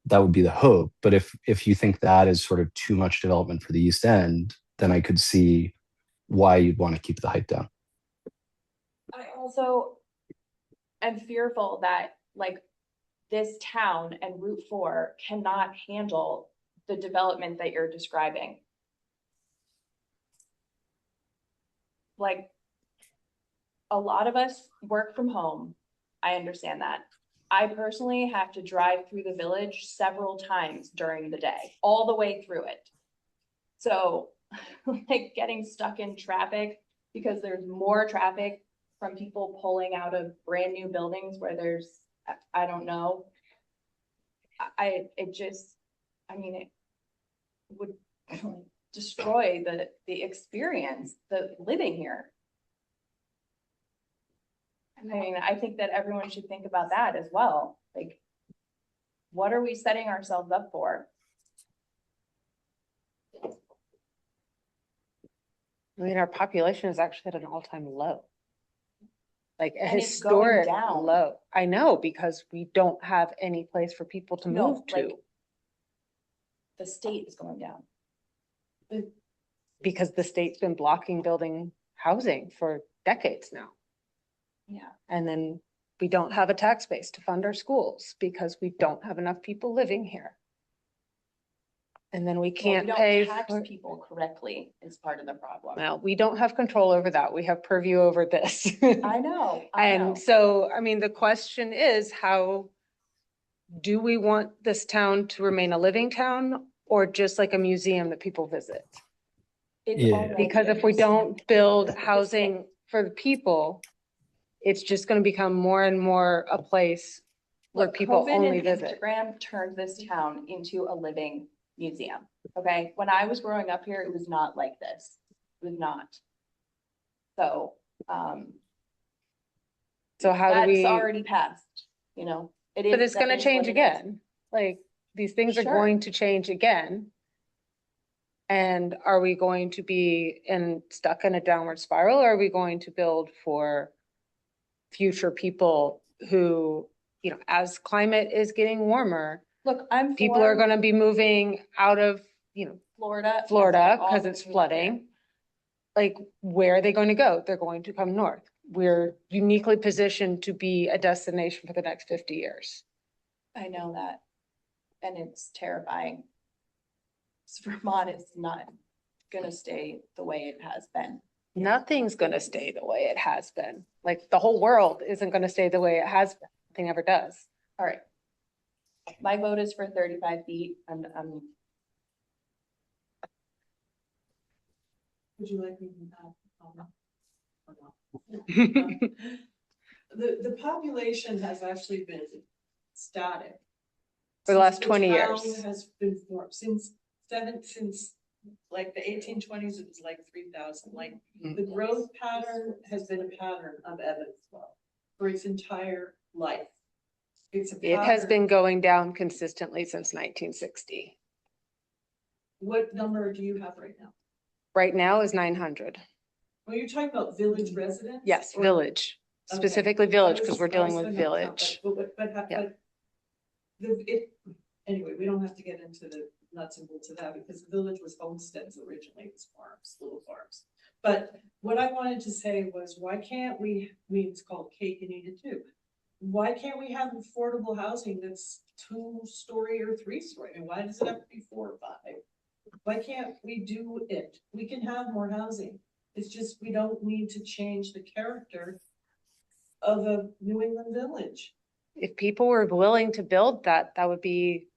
That would be the hope. But if you think that is sort of too much development for the East End, then I could see why you'd want to keep the height down. I also am fearful that like this town and Route 4 cannot handle the development that you're describing. Like a lot of us work from home. I understand that. I personally have to drive through the village several times during the day, all the way through it. So like getting stuck in traffic because there's more traffic from people pulling out of brand new buildings where there's, I don't know. It would destroy the experience, the living here. I mean, I think that everyone should think about that as well. Like, what are we setting ourselves up for? I mean, our population is actually at an all-time low. Like a And it's going historic down. low. I know, because we don't have any place for people to No, move like, to. the state is going down. Because the state's been blocking building housing for decades now. Yeah. And then we don't have a tax base to fund our schools because we don't have enough people living here. And then we can't pay We don't tax for, people correctly is part of the problem. well, we don't have control over that. We have purview over this. I know, I know. And so, I mean, the question is, how do we want this town to remain a living town or just like a museum that people visit? It's Yeah. already Because if we don't build housing for the people, it's just gonna become more and more a place where Look, people COVID only and visit. Instagram turned this town into a living museum, okay? When I was growing up here, it was not like this. It was not. So, So how do that's we, already passed, you know? It is. but it's that gonna is change what it is. again. Like, these things are Sure. going to change again. And are we going to be stuck in a downward spiral, or are we going to build for future people who, you know, as climate is getting warmer, Look, I'm people are for gonna be moving out of, you know, Florida. Florida all because the it's way up there. flooding. Like, where are they going to go? They're going to come north. We're uniquely positioned to be a destination for the next 50 years. I know that. And it's terrifying. Vermont is not gonna stay the way it has been. Nothing's gonna stay the way it has been. Like, the whole world isn't gonna stay the way it has been. Nothing ever does. All right. My vote is for 35 feet. Would you like me to have a comment? Or not? The population has actually been static. For the last Since 20 town years. Has been formed since like the 1820s, it was like 3,000, like the growth pattern has been a pattern of ebb and flow for its entire life. It's a It has pattern. been going down consistently since 1960. What number do you have right now? Right now is 900. Well, you're talking about village residents? Yes, or- village, Okay. specifically village, I was- because we're I dealing was with gonna count village. that, But, Yeah. anyway, we don't have to get into the nuts and bolts of that because the village was homesteads originally, it was farms, little farms. But what I wanted to say was, why can't we, it's called cake and eat it too. Why can't we have affordable housing that's 2-story or 3-story? And why does it have to be 4 or 5? Why can't we do it? We can have more housing. It's just, we don't need to change the character of a New England village. If people were willing to build that, that would be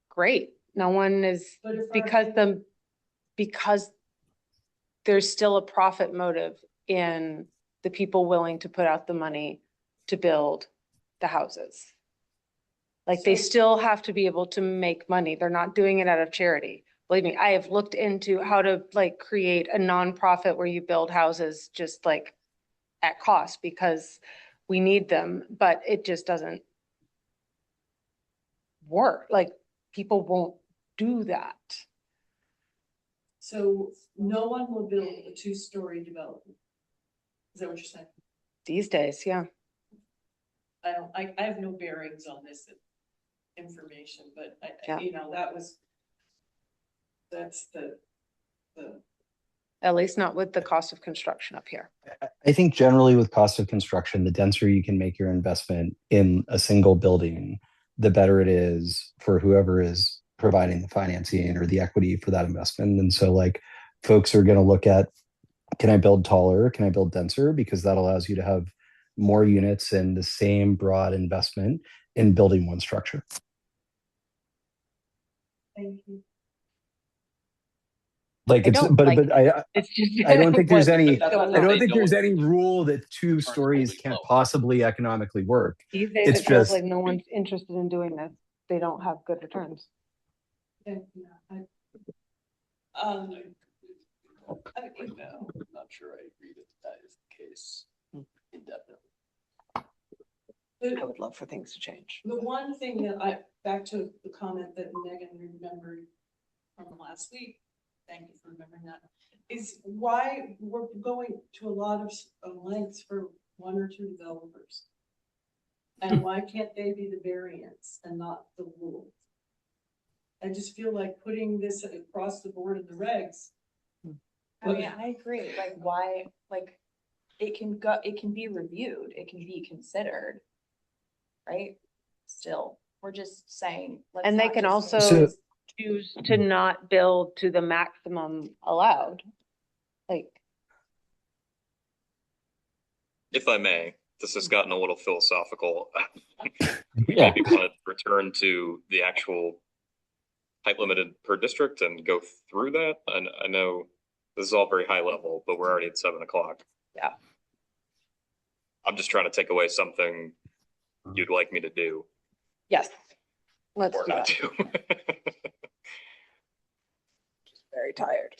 great. No one is, But if because there's still a profit motive in the people willing to put out the money to build the houses. Like, they So- still have to be able to make money. They're not doing it out of charity. Believe me, I have looked into how to like create a nonprofit where you build houses just like at cost because we need them, but it just doesn't work. Like, people won't do that. So no one will build a 2-story development. Is that what you're saying? These days, yeah. I have no bearings on this information, but Yeah. you know, that's the. At least not with the cost of construction up here. I think generally with cost of construction, the denser you can make your investment in a single building, the better it is for whoever is providing the financing or the equity for that investment. And so like folks are going to look at, can I build taller? Can I build denser? Because that allows you to have more units and the same broad investment in building one structure. Thank you. Like I it's, don't but like but I It's just. I don't think there's any. That's I what don't they think there's don't- any rule that 2 stories holding can't low. possibly economically work. These days, It's it feels just- like no one's interested in doing this. They don't have good returns. Yeah, I think No, I'm not sure I agree that that is the case indefinitely. I would love for things to change. The one thing that back to the comment that Megan remembered from last week, thank you for remembering that, is why we're going to a lot of lengths for 1 or 2 developers. And why can't they be the variance and not the rule? I just feel like putting this across the board in the regs. I mean, I agree, like, why, like, it can be reviewed, it can be considered. Right? Still, we're just saying. let's And they not can just also So- choose to not build to the maximum allowed. Like, If I may, this has gotten a little philosophical. Yeah. Maybe want to return to the actual height limited per district and go through that. And I know this is all very high level, but we're already at 7 o'clock. Yeah. I'm just trying to take away something you'd like me to do. Yes. Let's or do not that. to. Very tired.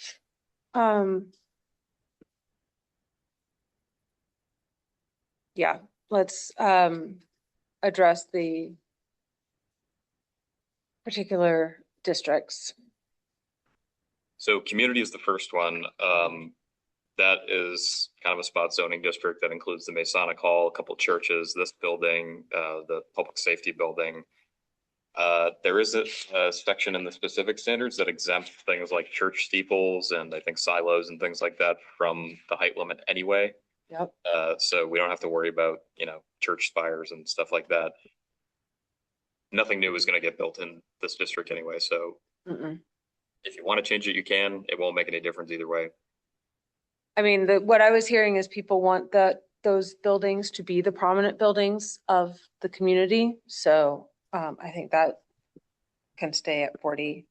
Yeah, let's address the particular districts. So community is the first one. That is kind of a spot zoning district that includes the Masonic Hall, a couple churches, this building, the public safety building. There is a section in the specific standards that exempt things like church steeples and I think silos and things like that from the height limit anyway. Yep. So we don't have to worry about, church spires and stuff like that. Nothing new is going to get built in this district anyway. So if you want to change it, you can. It won't make any difference either way. I mean, what I was hearing is people want those buildings to be the prominent buildings of the community. So I think that can stay at 40.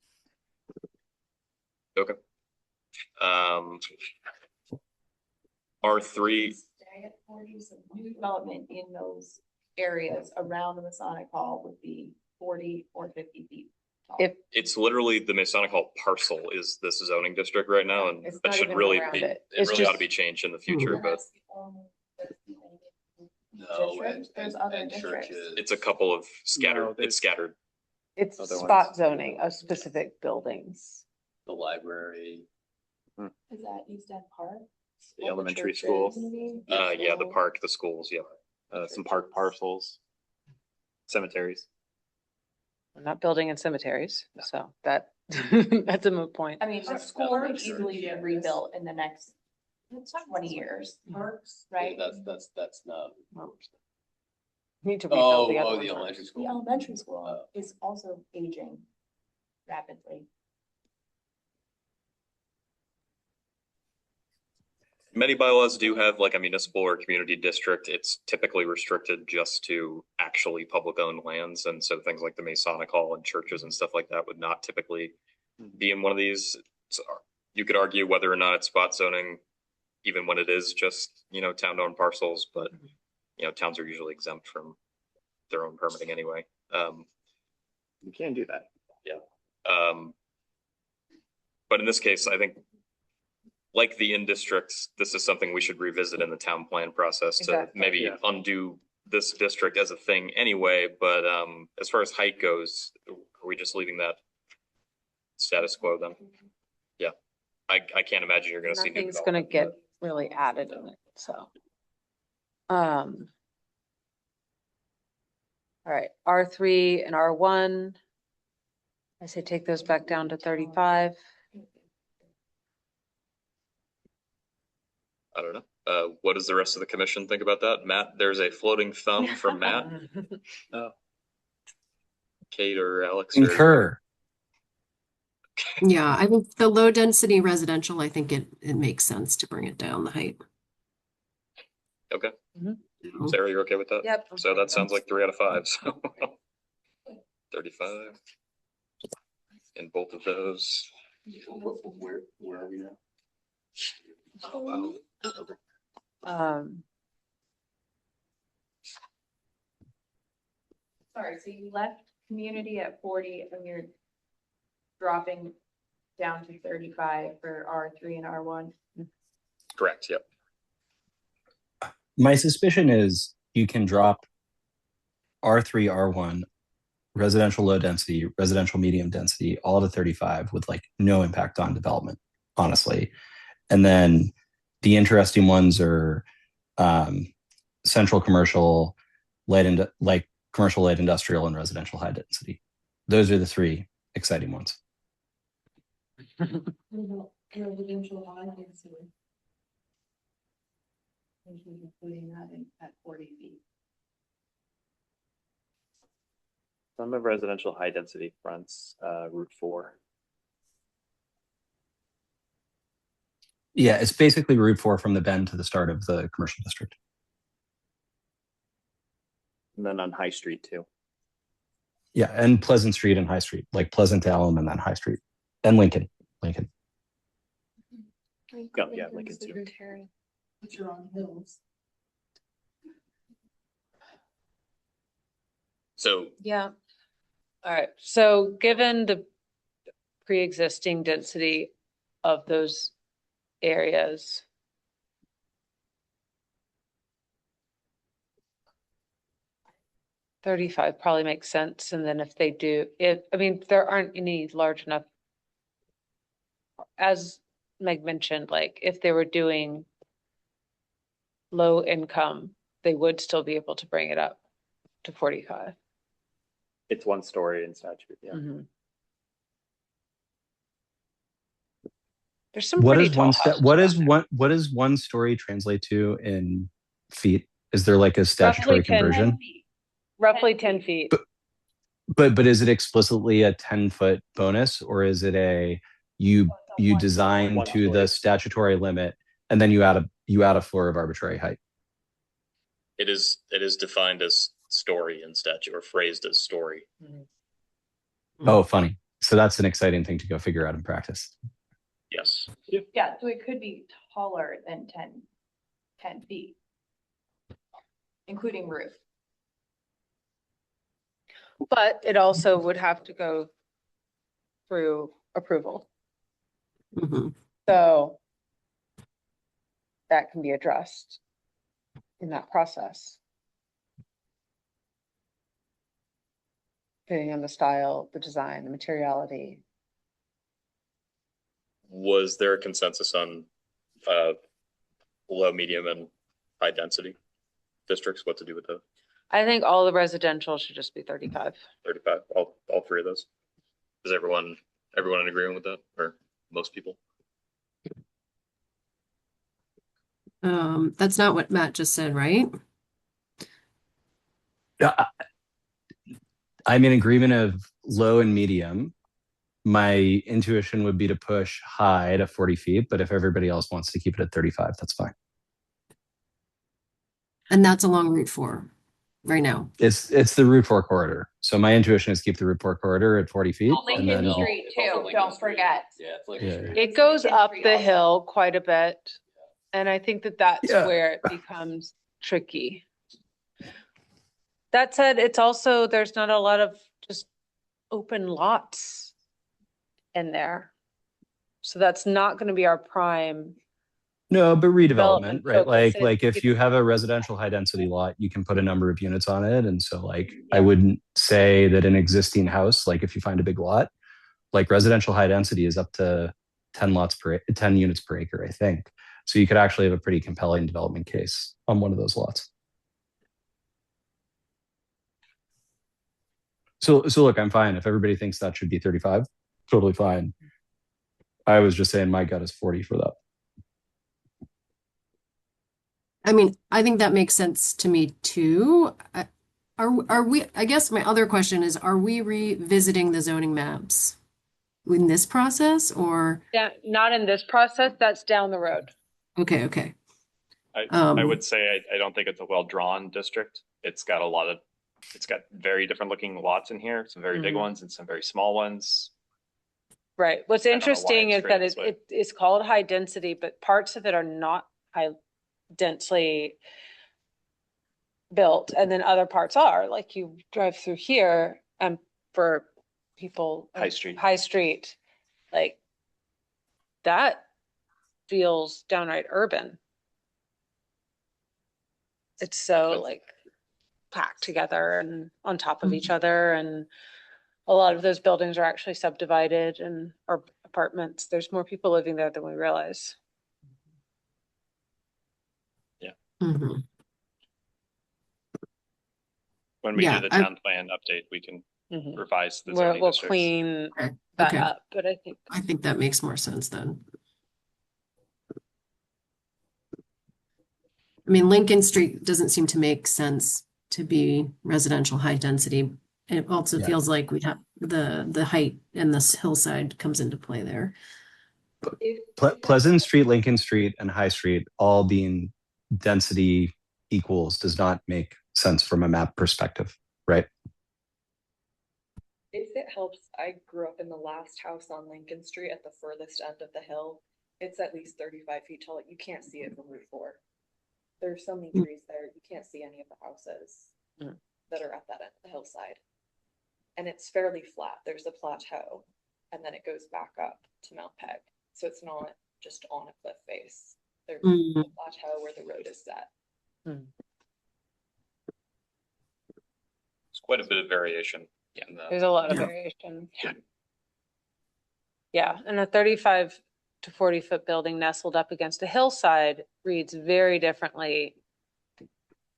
Okay. R3. Stay at 40, so new development in those areas around the Masonic Hall would be 40 or 50 feet tall. It's literally the Masonic Hall parcel is this zoning district right now, and It's that not should even really around be, it. it It's really ought to just- be changed in the future, And but that's the only No, district? There's other districts. churches. it's a couple of No, scattered, there's- it's scattered. It's Other spot ones. zoning of specific buildings. The library. Is that East End Park? The All elementary churches, school. maybe? Yeah, the park, the schools, yeah. Some park parcels, cemeteries. We're not building in cemeteries, so that that's a moot point. I mean, the school could easily be rebuilt in the next 20 years, Parks. right? That's not. Need to rebuild the other Oh, one the first. elementary school. The elementary school is also aging rapidly. Many bylaws do have like a municipal or community district. It's typically restricted just to actually public owned lands. And so things like the Masonic Hall and churches and stuff like that would not typically be in one of these. So you could argue whether or not it's spot zoning, even when it is just, town owned parcels, but towns are usually exempt from their own permitting anyway. You can do that. But in this case, I think like the in districts, this is something we should revisit in the town plan process to Exactly. maybe Yeah. undo this district as a thing anyway. But as far as height goes, are we just leaving that status quo then? Yeah, I can't imagine you're going to see. new Nothing's gonna development, get but- really added in it, so. All right, R3 and R1. I say take those back down to 35. I don't know. What does the rest of the commission think about that? Matt, there's a floating thumb from Matt, Kate or Alex. Or... Concur. Yeah, I think the low density residential, I think it makes sense to bring it down the height. Okay. Mhm. Sarah, you're okay with that? Yep. So that sounds like 3 out of 5. So 35 in both of those. Where are we now? Oh, wow. Sorry, so you left community at 40 and you're dropping down to 35 for R3 and R1. Correct. Yep. My suspicion is you can drop R3, R1, residential low density, residential medium density, all to 35 with like no impact on development, honestly. And then the interesting ones are central commercial, like commercial light industrial and residential high density. Those are the 3 exciting ones. Residential high density. Including that at 40 feet. Some of residential high density fronts, Route 4. Yeah, it's basically Route 4 from the bend to the start of the commercial district. And then on High Street too. Yeah, and Pleasant Street and High Street, like Pleasant to Elm and then High Street. And Lincoln. Oh, yeah, Lincoln too. But you're on hills. So Yeah, All right, so given the pre-existing density of those areas. $35 probably makes sense, and then if they do, I mean, there aren't any large enough. As Meg mentioned, like, if they were doing low income, they would still be able to bring it up to 45. It's 1 story in statute, yeah. Mhm. There's some What pretty is tall one step? houses What around is there. what does 1 story translate to in feet? Is there like a statutory Roughly 10 conversion? Roughly 10 feet. But is it explicitly a 10-foot bonus, or is it a you design 1 to the story. statutory limit and then you add a floor of arbitrary height? It is defined as story in statute, or phrased as story. Oh, funny. So that's an exciting thing to go figure out in practice. Yes. Yeah, so it could be taller than 10 feet, including roof. But it also would have to go through approval. Mhm. So that can be addressed in that process. Depending on the style, the design, the materiality. Was there a consensus on low, medium, and high density districts? What to do with the I think all the residential should just be 35. 35? All three of those? Is everyone in agreement with that, or most people? That's not what Matt just said, right? I'm in agreement of low and medium. My intuition would be to push high to 40 feet, but if everybody else wants to keep it at 35, that's fine. And that's along Route 4 right now. It's the Route 4 corridor. So my intuition is keep the Route 4 corridor at 40 feet. and then Street It's also too, Lincoln don't Street. forget. Yeah, it's Lincoln Yeah. Street. It goes Lincoln up Street the also. hill quite a bit. And I think that's Yeah. where it becomes tricky. That said, it's also, there's not a lot of just open lots in there. So that's not going to be our prime. No, but redevelopment, Development right? focus. Like if you have a residential high density lot, you can put a number of units on it. And so like, I wouldn't say that an existing house, like if you find a big lot, like residential high density is up to 10 units per acre, I think. So you could actually have a pretty compelling development case on one of those lots. So look, I'm fine. If everybody thinks that should be 35, totally fine. I was just saying my gut is 40 for that. I mean, I think that makes sense to me too. Are we, I guess my other question is, are we revisiting the zoning maps in this process or? Yeah, not in this process, that's down the road. Okay. I would say I don't think it's a well-drawn district. It's got very different looking lots in here, some very big Mhm. ones and some very small ones. Right. What's I don't know why interesting it's is that created this way. it's called high density, but parts of it are not high densely built, and then other parts are. Like you drive through here, and for people High Street. High Street, like that feels downright urban. It's so like packed together and on top of each other, and a lot of those buildings are actually subdivided and or apartments. There's more people living there than we realize. Mhm. When we Yeah, do the town plan update, we can Mhm. revise the zoning We'll districts. clean Okay. that Okay. up, but I think I think that makes more sense then. I mean, Lincoln Street doesn't seem to make sense to be residential high density. It also Yeah. feels like we'd have the height and this hillside comes into play there. Pleasant Street, Lincoln Street, and High Street all being density equals does not make sense from a map perspective, right? If it helps, I grew up in the last house on Lincoln Street at the furthest end of the hill. It's at least 35 feet tall. You can't see it from Route 4. There's so many trees there, you can't see any of the houses that are at that end of the hillside. and it's fairly flat. There's a plateau, and then it goes back up to Mount Peg. So it's not just on a cliff face. There's Mm. a plateau where the road is set. It's quite a bit of variation in that. There's a lot of variation. Yeah, and a 35 to 40-foot building nestled up against a hillside reads very differently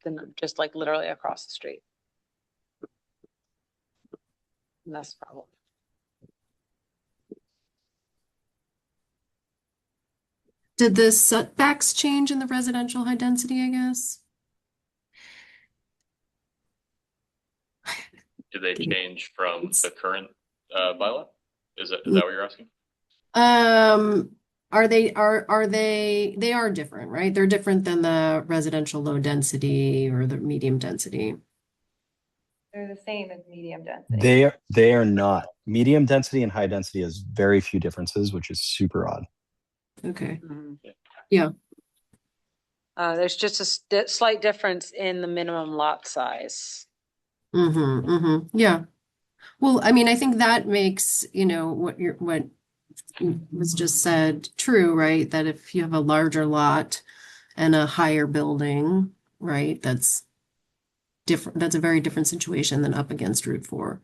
than just like literally across the street. And that's the problem. Did the setbacks change in the residential high density, I guess? Did they change from the current bylaw? Is that what you're asking? They are different, right? They're different than the residential low density or the medium density. They're the same as medium density. They are not. Medium density and high density has very few differences, which is super odd. Okay. Yeah. There's just a slight difference in the minimum lot size. Yeah. Well, I mean, I think that makes, what was just said true, right? That if you have a larger lot and a higher building, right, that's different. That's a very different situation than up against Route 4.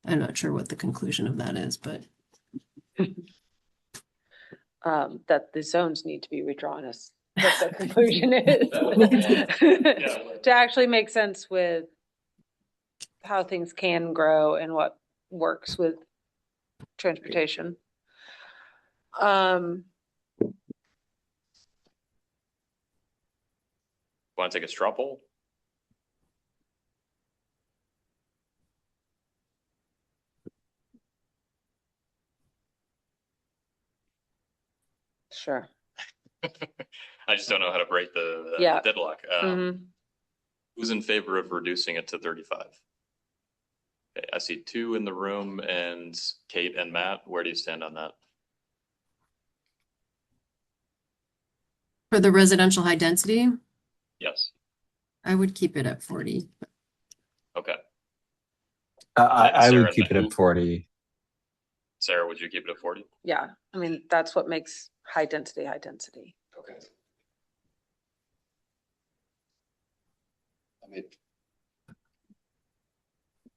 I'm not sure what the conclusion of that is, but That the zones need to be redrawn as what the conclusion is. To actually make sense with how things can grow and what works with transportation. Want to take a straw poll? Sure. I just don't know how to break the Yeah. deadlock. Mhm. Who's in favor of reducing it to 35? Okay, I see 2 in the room, and Kate and Matt, where do you stand on that? for the residential high density, Yes. I would keep it at 40. Okay. I Sarah, would keep it then- at 40. Sarah, would you keep it at 40? Yeah, I mean, that's what makes high density, high density. Okay. I mean,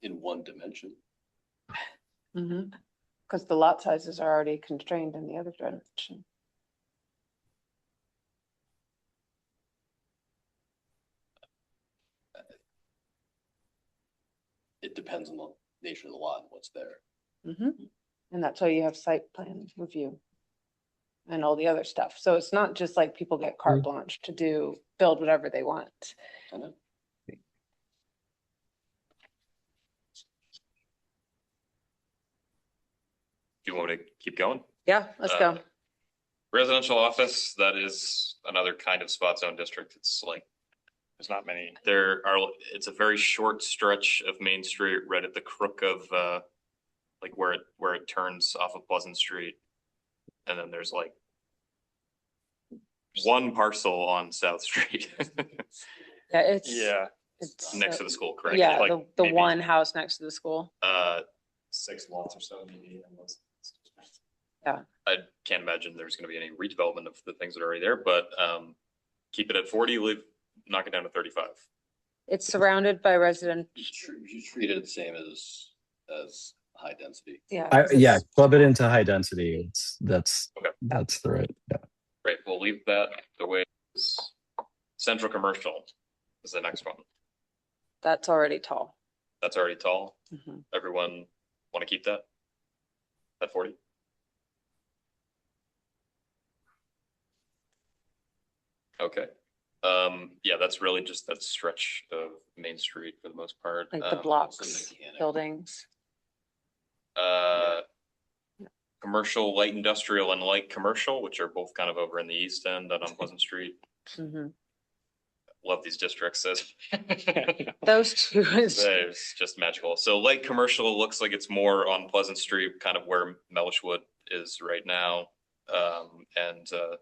in one dimension. Because the lot sizes are already constrained in the other direction. It depends on the nature of the lot and what's there. And that's why you have site plan review and all the other stuff. So it's not just like people get carte blanche to build whatever they want. I know. Do you want me to keep going? Yeah, let's go. Residential office, that is another kind of spot zone district. It's like, there's not many. It's a very short stretch of Main Street right at the crook of, like where it turns off of Pleasant Street. And then there's like one parcel on South Street. Yeah, it's. Yeah. It's Next to the school, correct? Yeah, Like the maybe, one house next to the school. 6 lots or so maybe. I can't imagine there's gonna be any redevelopment of the things that are already there, but keep it at 40, knock it down to 35. It's surrounded by resident. You treat it the same as high density. Yeah. 'cause Yeah, it's- club it into high density. That's Okay. the right. Yeah. Great, we'll leave that the way it is. Central commercial is the next one. That's already tall. That's already tall. Mhm. Everyone want to keep that at 40? Okay. Yeah, that's really just that stretch of Main Street for the most part. Like the blocks, buildings. Commercial, light industrial and light commercial, which are both kind of over in the east end and on Pleasant Street. Mhm. Love these districts. Those two is. It's just magical. So light commercial looks like it's more on Pleasant Street, kind of where Mellishwood is right now. And the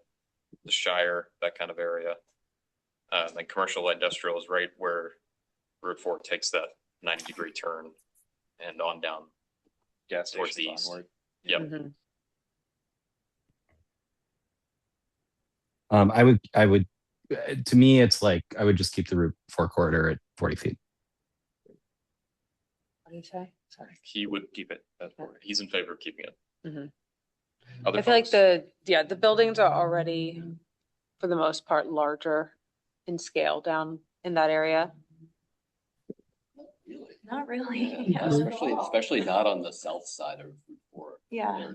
Shire, that kind of area. Then commercial light industrial is right where Route 4 takes that 90-degree turn and on down. Gas Towards the stations east. onward. Yep. Mhm. To me, it's like, I would just keep the Route 4 corridor at 40 feet. What do you say? Sorry. He would keep it at 40. He's in favor of keeping it. Mhm. Other I feel like folks? the buildings are already, for the most part, larger in scale down in that area. Really? Not really. Yeah, Yeah. especially not on the south side of Route 4. Yeah.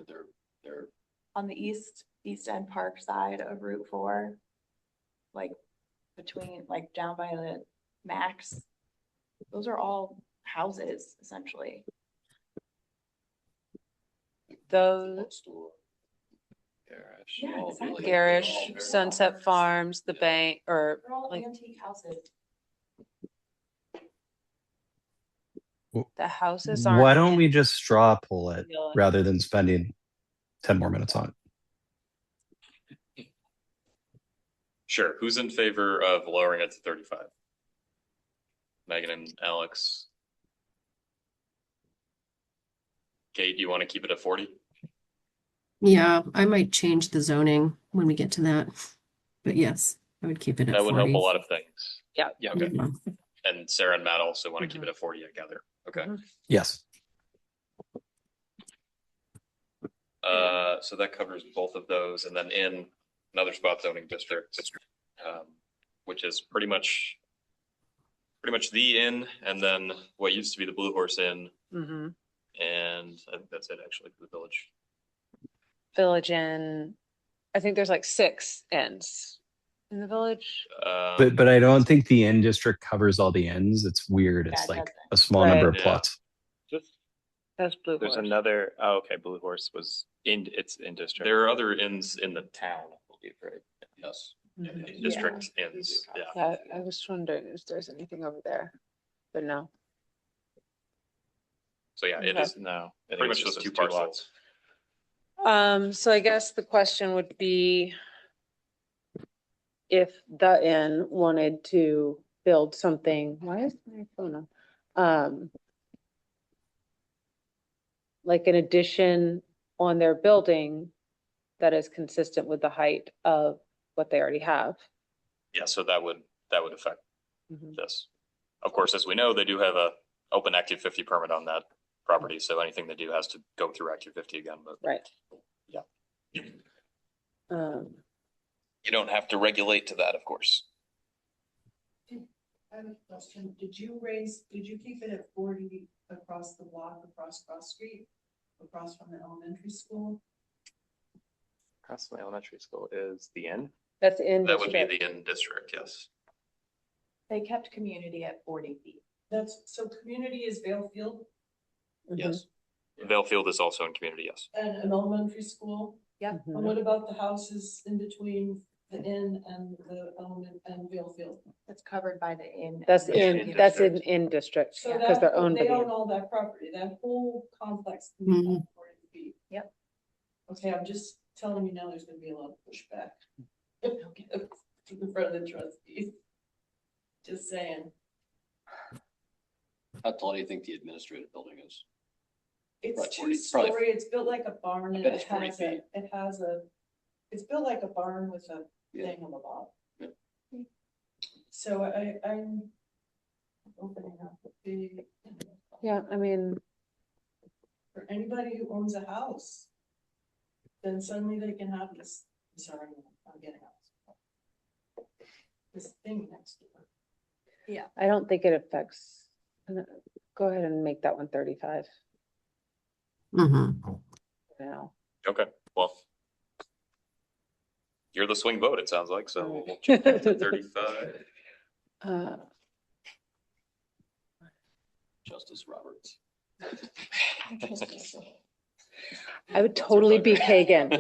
They're On the east end park side of Route 4. Like between, like down by the Max. Those are all houses essentially. Those bookstore. Garish, Yeah, all exactly. really- Garish, all very Sunset large. Farms, the Yeah. bank, or They're all like antique houses. the houses aren't. Why don't we in just straw pull it village. rather than spending 10 more minutes on it? Sure. Who's in favor of lowering it to 35? Megan and Alex. Kate, do you want to keep it at 40? Yeah, I might change the zoning when we get to that. But yes, I would keep it at That would help 40. a lot of things. Yeah. Yeah, okay. Yeah. And Sarah and Matt also want to keep it at 40, I gather. Okay. Mhm. Yes. So that covers both of those. And then in another spot zoning district, which is pretty much the inn, and then what used to be the Blue Horse Inn. Mhm. And I think that's it actually for the village. Village Inn. I think there's like 6 inns in the village. But I don't think the inn district covers all the inns. It's weird. Yeah, It's it like doesn't. a small number of Right. plots. Just, That's Blue there's Horse. another, oh, okay, Blue Horse was it's in district. There are other inns in the town, I believe, right? Yes. Mhm. District inns, yeah. Yeah, I was wondering if there's anything over there, but no. So yeah, it Okay. is No. I think pretty it's much just those two lots. parcels. So I guess the question would be if the inn wanted to build something, why is my phone on? Like an addition on their building that is consistent with the height of what they already have. Yeah, so that would affect Mhm. this. Of course, as we know, they do have a open Act 250 permit on that property, so anything they do has to go through Act 250 again, but Right. yeah. You don't have to regulate to that, of course. I have a question. Did you keep it at 40 across the block, across Cross Street, across from the elementary school? Across from the elementary school is the inn. That's in That would be district. the in district, yes. They kept community at 40 feet. So community is Valefield Mhm. Yes. Valefield is also in community, yes. and an elementary school. Yep. And what about the houses in between the inn and the element and Valefield? That's covered by the inn. That's and in, the that's district. in district, So because that, they're owned by they the own inn. all that property, that whole complex can be Mhm. on 40 feet. Yep. Okay, I'm just telling you now, there's gonna be a lot of pushback. To the front of the trustees. Just saying. How tall do you think the administrative building is? It's Right, 40, 2-story, it's built like a barn and bet it it's 40 has a, feet. it's built like a barn with a Yeah. thing on the bottom. Yeah. So I'm opening up a big, Yeah, I mean, for anybody who owns a house. Then suddenly they can have this, sorry, I'm getting out. This thing next to it. I don't think it affects, go ahead and make that one 35 Mhm. for now. Okay, well. You're the swing vote, it sounds like, so we'll change it to 35. Uh, Justice Roberts. I would totally be Kagan.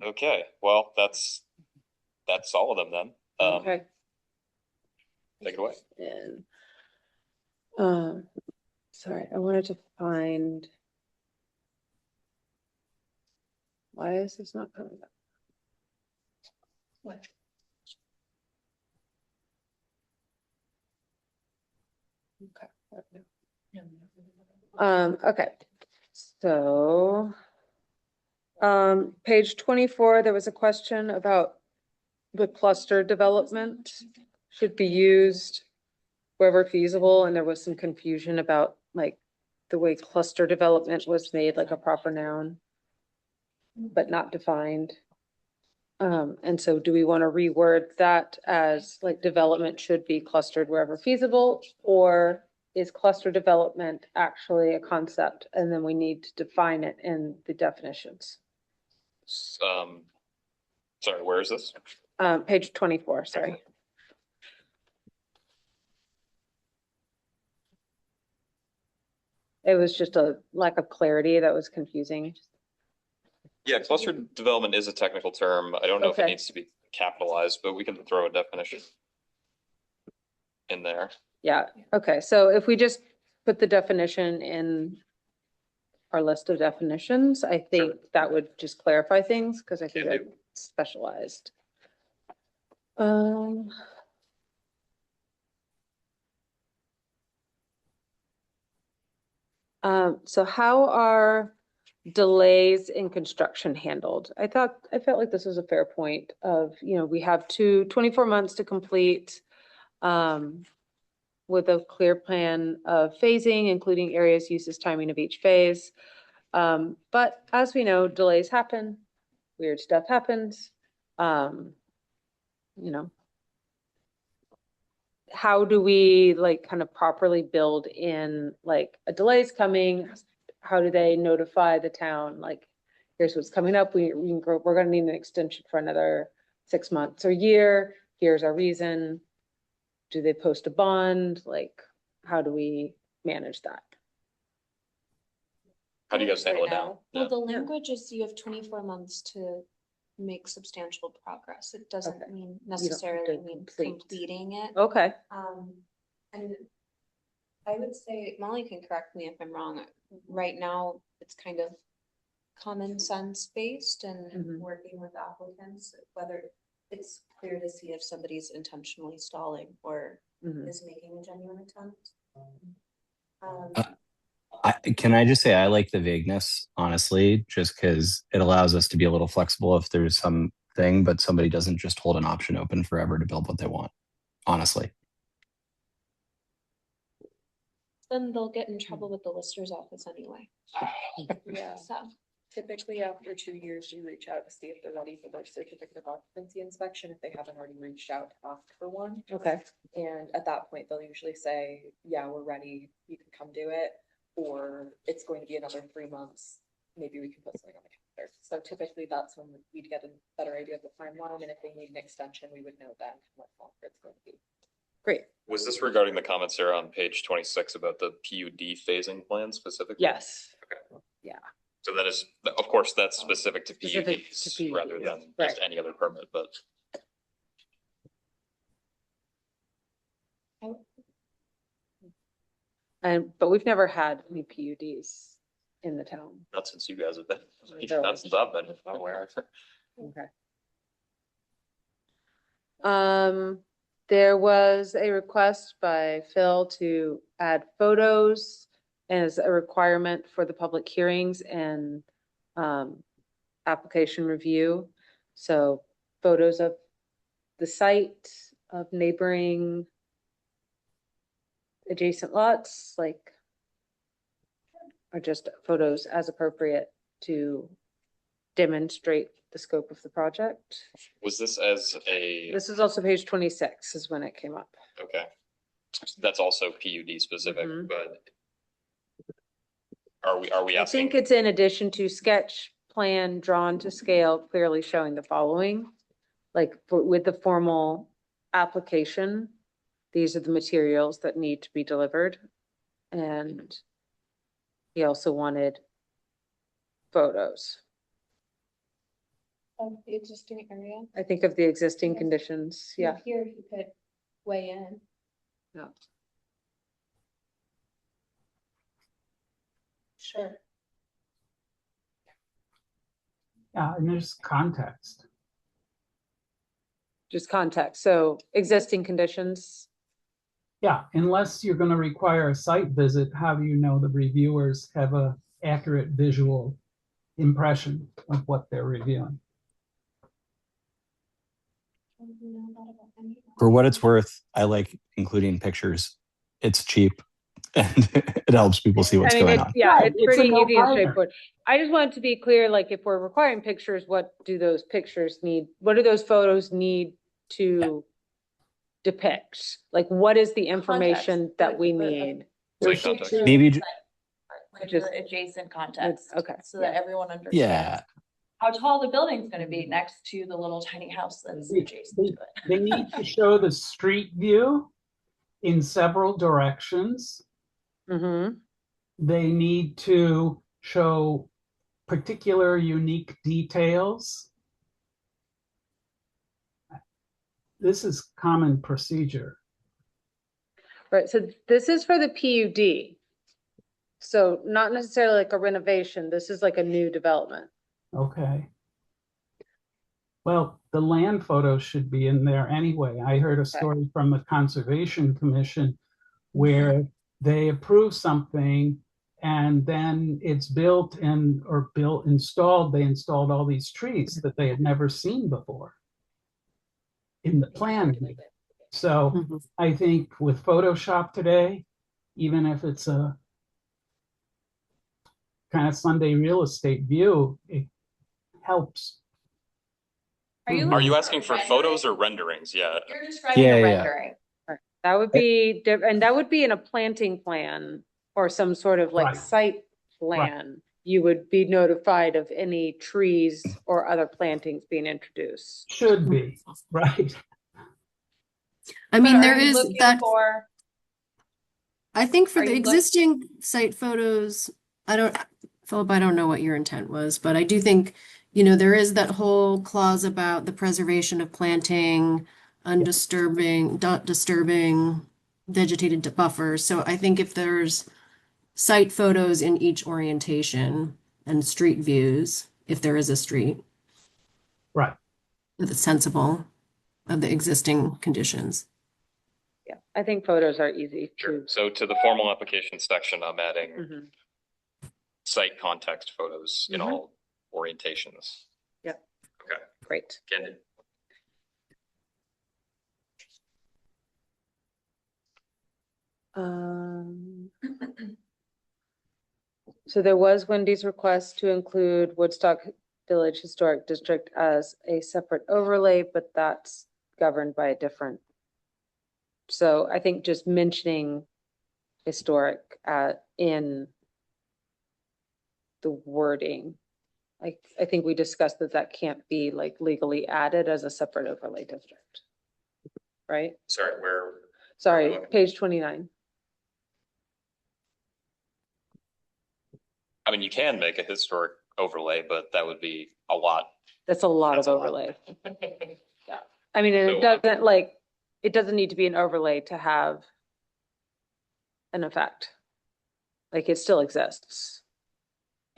Okay, well, that's all of them then. Okay. Take it away. And, sorry, I wanted to find. Why is this not coming up? Okay, so, page 24, there was a question about the cluster development should be used wherever feasible, and there was some confusion about like the way cluster development was made, like a proper noun, but not defined. And so do we want to reword that as like development should be clustered wherever feasible? Or is cluster development actually a concept and then we need to define it in the definitions? Sorry, where is this? Page 24, sorry. It was just a lack of clarity that was confusing. Yeah, clustered development is a technical term. I don't know if it Okay. needs to be capitalized, but we can throw a definition in there. Yeah, okay, so if we just put the definition in our list of definitions, I think that would just clarify things, because I think Can it's do. specialized. So how are delays in construction handled? I felt like this was a fair point of, we have 24 months to complete, with a clear plan of phasing, including areas, uses, timing of each phase. But as we know, delays happen, weird stuff happens. How do we like kind of properly build in like a delay is coming? How do they notify the town? Like, here's what's coming up. We're going to need an extension for another 6 months or year. Here's our reason. Do they post a bond? Like, how do we manage that? How do you guys handle it now? Well, the language is you have 24 months to make substantial progress. It doesn't Okay. mean have necessarily to mean complete. completing it. Okay. And I would say, Molly can correct me if I'm wrong, right now, it's kind of common sense based and Mhm. working with applicants, whether it's clear to see if somebody's intentionally stalling or Mhm. is making a genuine attempt. Can I just say I like the vagueness, honestly, just because it allows us to be a little flexible if there's something, but somebody doesn't just hold an option open forever to build what they want, honestly. Then they'll get in trouble with the lister's office anyway. Yeah. So, Typically, after 2 years, you reach out to see if they're ready for their certificate of occupancy inspection, if they haven't already reached out to ask for one. Okay. And at that point, they'll usually say, yeah, we're ready, you can come do it, or it's going to be another 3 months, maybe we can put something on the calendar. So typically, that's when we'd get a better idea of the timeline, and if they need an extension, we would know then how much longer it's going to be. Great. Was this regarding the comments here on page 26 about the PUD phasing plan specifically? Yes. Okay. Yeah. So that is, of course, that's specific to Specific PUDs to PUDs, rather than right. just any other permit, but But we've never had any PUDs in the town. not since you guys have been, Sure. not since I've been aware. Okay. There was a request by Phil to add photos as a requirement for the public hearings and application review. So photos of the site, of neighboring adjacent lots, like, or just photos as appropriate to demonstrate the scope of the project. Was this as a, This is also page 26 is when it came up. okay. That's also PUD specific, Mhm. but are we I asking? think it's in addition to sketch plan drawn to scale, clearly showing the following. Like with the formal application, these are the materials that need to be delivered. And he also wanted photos, of the existing area. I think, of the existing conditions. Yeah. Here you could weigh in. Yeah. Sure. Yeah, and there's context. just context. So existing conditions. Yeah, unless you're going to require a site visit, how do you know the reviewers have a accurate visual impression of what they're reviewing? For what it's worth, I like including pictures. It's cheap and it helps people see what's going on. Yeah, Right, it's it's a pretty easy and no-brainer. straightforward. I just want it to be clear, like if we're requiring pictures, what do those pictures need? What do those photos need to depict? Like what is the information that we need? There's Site context. two- Maybe, Like Just- the adjacent context. Okay. So that everyone understands. yeah, How tall the building's gonna be next to the little tiny house that's They- adjacent to it. They need to show the street view in several directions. Mm-hmm. They need to show particular unique details. This is common procedure. Right, so this is for the PUD. So not necessarily like a renovation, this is like a new development. Okay. Well, the land photos should be in there anyway. I heard a story from the Conservation Commission where they approve something and then it's built and installed. They installed all these trees that they had never seen before in the plan. So Mhm. I think with Photoshop today, even if it's a kind of Sunday real estate view, it helps. Are you asking for photos or renderings? Yeah. You're describing Yeah, a yeah. rendering. That would be, and that would be in a planting plan or some sort of like Right. site plan. You would be notified of any trees or other plantings being introduced. Should be, right? I mean, But there are you is looking that, for- I think for Are the you look- existing site photos, Philip, I don't know what your intent was, but I do think, there is that whole clause about the preservation of planting, not disturbing vegetated buffers. So I think if there's site photos in each orientation and street views, if there is a street, Right. that's sensible of the existing conditions. Yeah, I think photos are easy Sure. to. So to the formal application section, I'm adding Mhm. site context photos in Mhm. all orientations. Yep. Okay. Great. Get it. So there was Wendy's request to include Woodstock Village Historic District as a separate overlay, but that's governed by a different. So I think just mentioning historic in the wording. I think we discussed that can't be like legally added as a separate overlay district. Right? Sorry, where? Sorry, page 29. I mean, you can make a historic overlay, but that would be a lot. That's a lot of That's a lot. overlay. I mean, it doesn't need to be an overlay to have an effect. Like it still exists.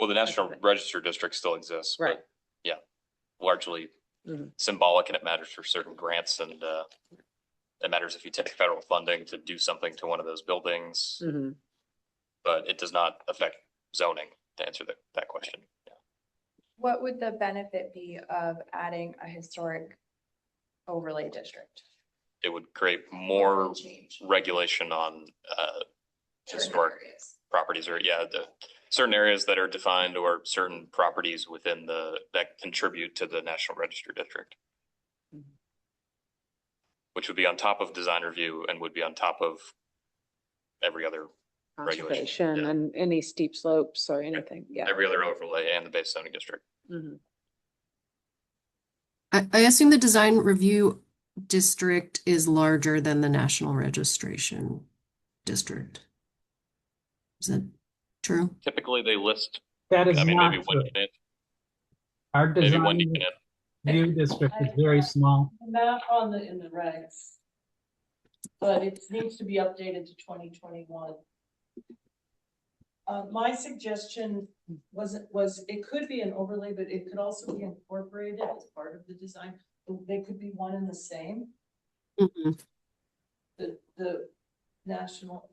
Well, the National Register District still exists, Right. but yeah, largely Mhm. symbolic, and it matters for certain grants, and it matters if you take federal funding to do something to one of those buildings, Mhm. but it does not affect zoning, to answer that question. Yeah. What would the benefit be of adding a historic overlay district? It would create more Change. regulation on Certain historic areas. properties, or the certain areas that are defined, or certain properties within that contribute to the National Register District. Which would be on top of design review and would be on top of every other regulation. Conservation Yeah. and any steep slopes or anything. Yeah. Every other overlay and the base zoning district. Mhm. I assume the design review district is larger than the national registration district. Is that true? Typically, they list, That is I mean, not maybe true. Wendy can, Our maybe Wendy design can. view district is very small. Not in the regs. But it needs to be updated to 2021. My suggestion was it could be an overlay, but it could also be incorporated as part of the design. they could be one and the same. Mhm. The National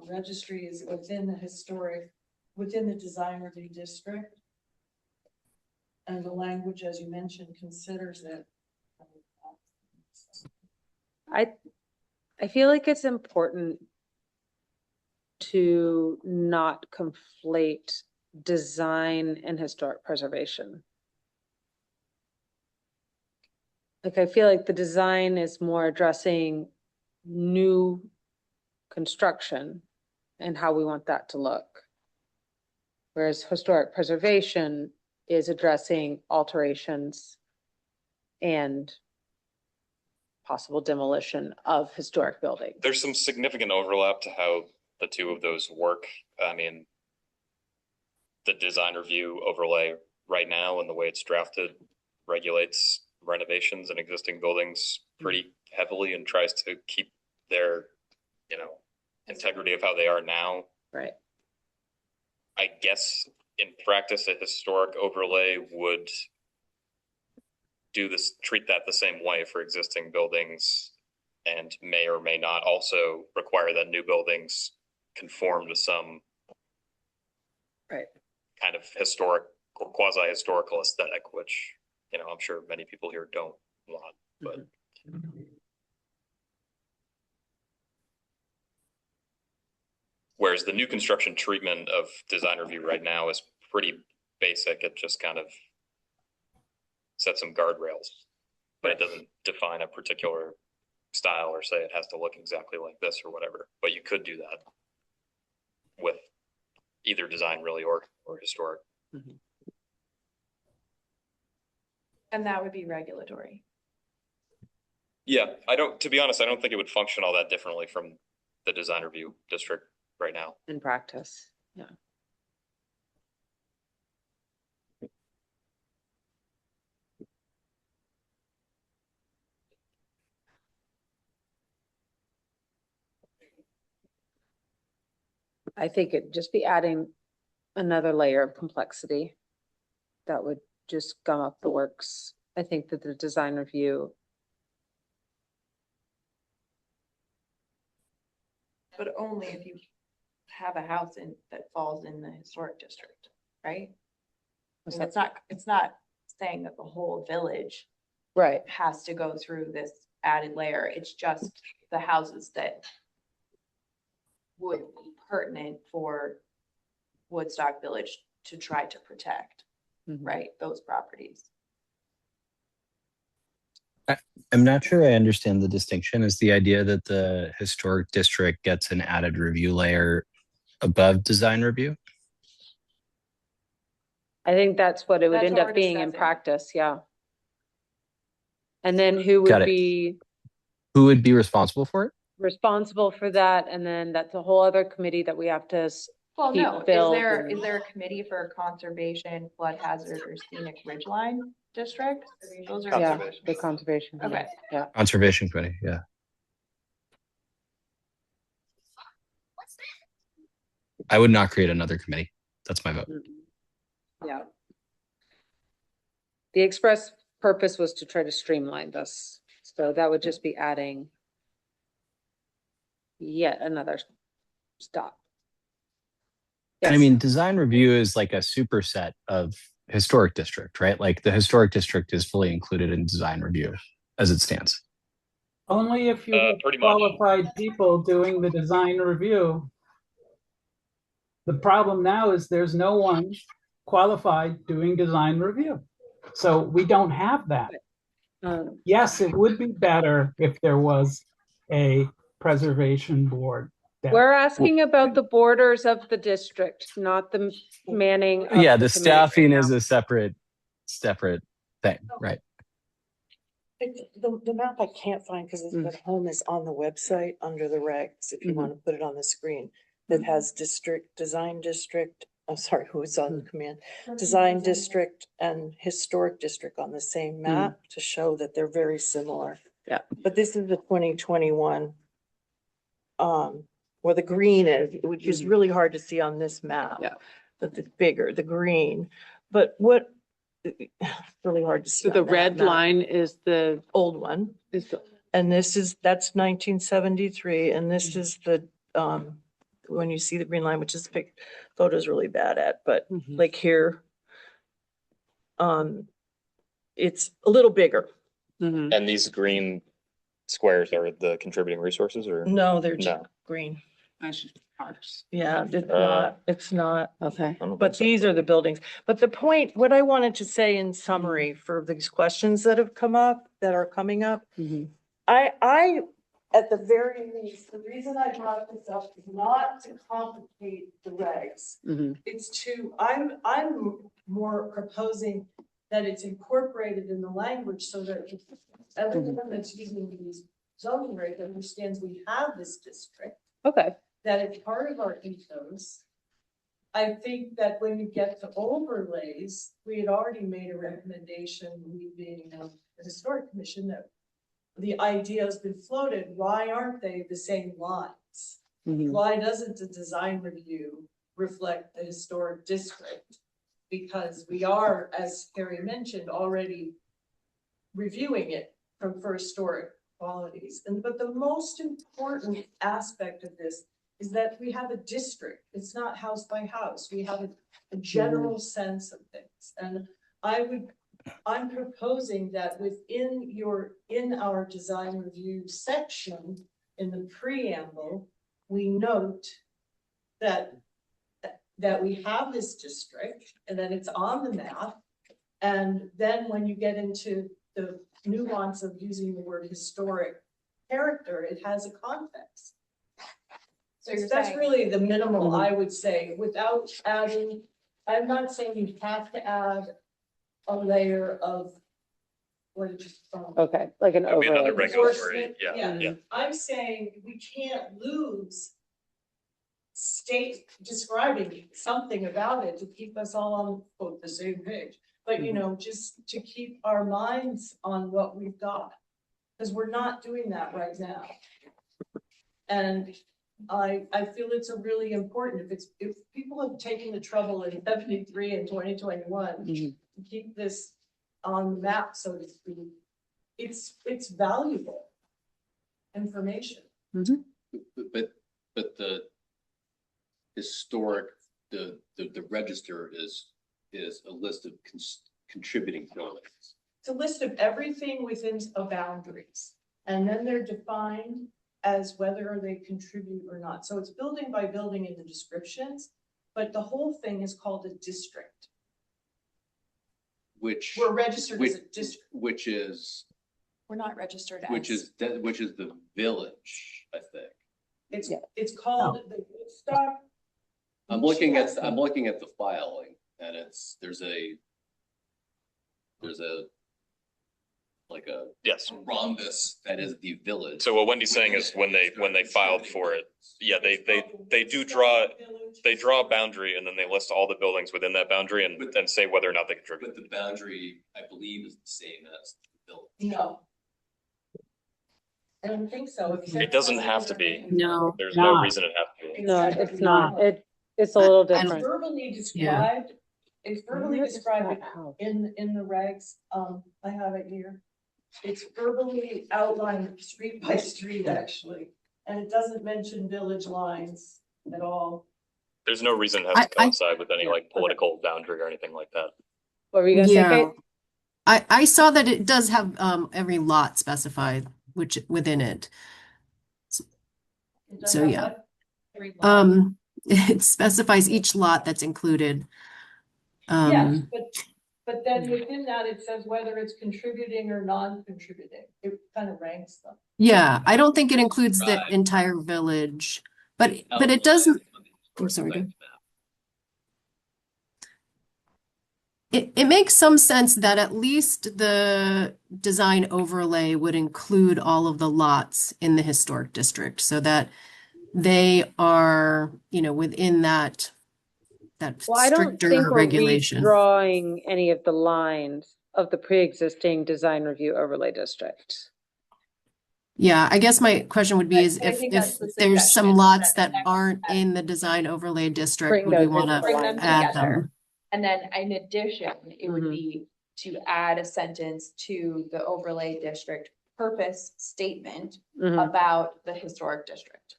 Registry is within the historic, within the design review district. And the language, as you mentioned, considers it. I feel like it's important to not conflate design and historic preservation. Like, I feel like the design is more addressing new construction and how we want that to look. Whereas historic preservation is addressing alterations and possible demolition of historic buildings. There's some significant overlap to how the two of those work. I mean, the design review overlay right now and the way it's drafted regulates renovations and existing buildings pretty heavily and tries to keep their, integrity of how they are now. Right. I guess in practice, a historic overlay would treat that the same way for existing buildings and may or may not also require that new buildings conform to some Right. kind of historic or quasi-historical aesthetic, which, I'm sure many people here don't want, but. Whereas the new construction treatment of design review right now is pretty basic. It just kind of sets some guardrails, but it doesn't define a particular style or say it has to look exactly like this or whatever. But you could do that with either design really or historic. And that would be regulatory. Yeah, to be honest, I don't think it would function all that differently from the design review district right now. In practice, yeah. I think it'd just be adding another layer of complexity that would just gum up the works. I think that the design review. But only if you have a house that falls in the historic district, right? And it's not saying that the whole village Right. has to go through this added layer. It's just the houses that would be pertinent for Woodstock Village to try to protect, right? Those properties. I'm not sure I understand the distinction. Is the idea that the historic district gets an added review layer above design review? I think that's what it would That's end what up we're being in discussing. practice, yeah. And then who Got would it. be Who would be responsible for it? responsible for that? And then that's a whole other committee that we have to Well, keep no, filled. is there a committee for conservation, flood hazard, or scenic ridgeline district? Those are. Yeah, the conservation. Okay. committee, Yeah. Conservation committee, yeah. I would not create another committee. That's my vote. Yeah. The express purpose was to try to streamline this, so that would just be adding yet another stop. And I Yes. mean, design review is like a superset of historic district, right? Like the historic district is fully included in design review as it stands. Only if you have Pretty much. qualified people doing the design review. The problem now is there's no one qualified doing design review. So we don't have that. Yes, it would be better if there was a preservation board. We're asking about the borders of the district, not the manning. of Yeah, the the committee staffing right is now. a separate thing, right? The map I can't find because it's at home is on the website under the regs, if you want to put it on the screen. That has design district, I'm sorry, who's on the command? Design district and historic district on the same map to show that they're very similar. Yeah. But this is the 2021. Where the green is, which is really hard to see on this map. Yeah. But the bigger, the green. But what really hard to see. So the on that red map. line is the, Old one. is the, And that's 1973, and this is the, when you see the green line, which is photo's really bad at, but Mhm. like here, it's a little bigger. Mhm. And these green squares are the contributing resources or? No, they're just No. green. That's just parks. Yeah, Uh, it's not. Okay. But these are the buildings. But the point, what I wanted to say in summary for these questions that have come up, that are coming up, Mhm. I, at the very least, the reason I brought this up is not to complicate the regs. Mhm. It's I'm more proposing that it's incorporated in the language so that everyone that's using these zoning regs understands we have this district, Okay. that it's part of our ethos. I think that when you get to overlays, we had already made a recommendation, we being the historic commission, that the idea has been floated, why aren't they the same lines? Mhm. Why doesn't the design review reflect the historic district? Because we are, as Harry mentioned, already reviewing it for historic qualities. But the most important aspect of this is that we have a district. It's not house by house. We have a general sense of things. And I'm proposing that in our design review section, in the preamble, we note that we have this district and that it's on the map. And then when you get into the nuance of using the word historic character, it has a context. So you're That's saying- really the minimal, Mhm. I would say, without adding, I'm not saying you have to add a layer of what did you call it? Okay, like an That'd be another overlay. regulatory, Enforcement, yeah, yeah. I'm saying we can't lose state describing something about it to keep us all on quote the same page. But you know, just to keep our minds on what we've got, because we're not doing that right now. And I feel it's a really important, if people have taken the trouble in 73 and 2021 Mhm. to keep this on the map, so to speak, it's valuable information. But the historic, the register is a list of contributing buildings. It's a list of everything within a boundaries, and then they're defined as whether they contribute or not. So it's building by building in the descriptions, but the whole thing is called a district. Which, We're registered as a district. which is We're not registered as. which is the village, I think. It's called the Woodstock. I'm looking at the filing, and there's a like a Yes. rhombus that is the village. So what Wendy's saying is when they filed for it, yeah, they do draw a boundary and then they list all the buildings within that boundary and say whether or not they contribute. But the boundary, I believe, is the same as the village. No. I don't think so. It doesn't have to be. No. There's no Not. reason it has to be. No, it's not. It's a little It's different. verbally Yeah. described, it's verbally Where is described that house? in the regs, I have it here. It's verbally outlined street by street, actually, and it doesn't mention village lines at all. There's no reason it has to I- coincide with any like political boundary or anything like that. What were you gonna say, Yeah. Kate? I saw that it does have every lot specified, which within it. It does So, have yeah. what? Every line. It specifies each lot that's included. Yes, but then within that, it says whether it's contributing or non-contributing, it kind of ranks them. Yeah, I don't think it includes the entire village, but it doesn't. I'm sorry, go ahead. It makes some sense that at least the design overlay would include all of the lots in the historic district so that they are, within that Well, I don't stricter think we're regulation. redrawing any of the lines of the pre-existing design review overlay district. Yeah, I guess my question would be is I if think that's the there's some suggestion, lots that that aren't in the design overlay district, Bring would we those want into to the bring them add together. them? And then in addition, it would Mhm. be to add a sentence to the overlay district purpose statement Mhm. about the historic district.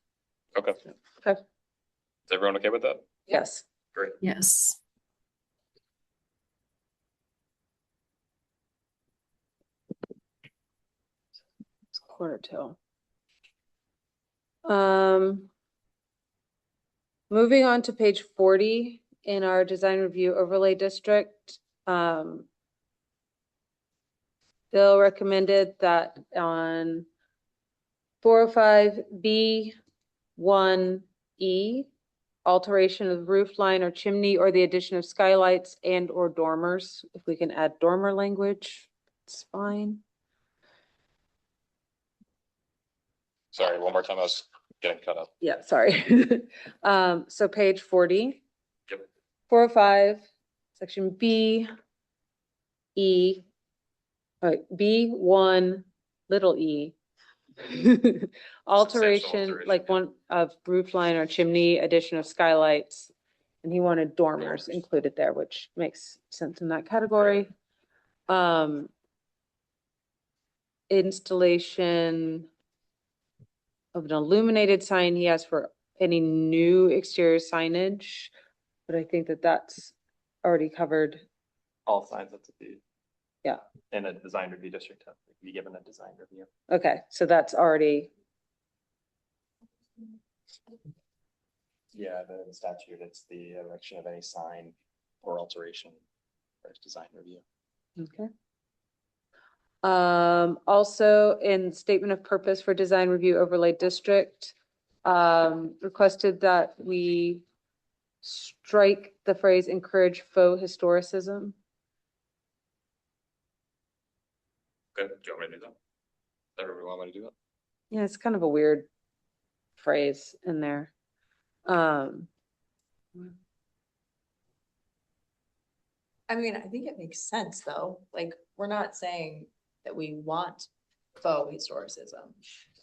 Okay. Okay. Is everyone okay with that? Yes. Great. Yes. It's 1:45. Moving on to page 40 in our design review overlay district. Bill recommended that on 405B1E, alteration of roof line or chimney or the addition of skylights and or dormers. If we can add dormer language, it's fine. Sorry, one more time. I was getting cut up. Yeah, sorry. So page 40. Yep. 405, section B, E, B1, little e. Alteration, like one of roof line or chimney, addition of skylights. And he wanted dormers included there, which makes sense in that category. Installation of an illuminated sign he asked for any new exterior signage, but I think that that's already covered. All signs have to be. Yeah. In a design review district, have to be given a design review. Okay, so that's already, Yeah, the statute, it's the erection of any sign or alteration or design review. okay. Also in statement of purpose for design review overlay district, requested that we strike the phrase encourage faux historicism. Okay, do you want me to do that? Everyone want me to do that? Yeah, it's kind of a weird phrase in there. I mean, I think it makes sense though. Like, we're not saying that we want faux historicism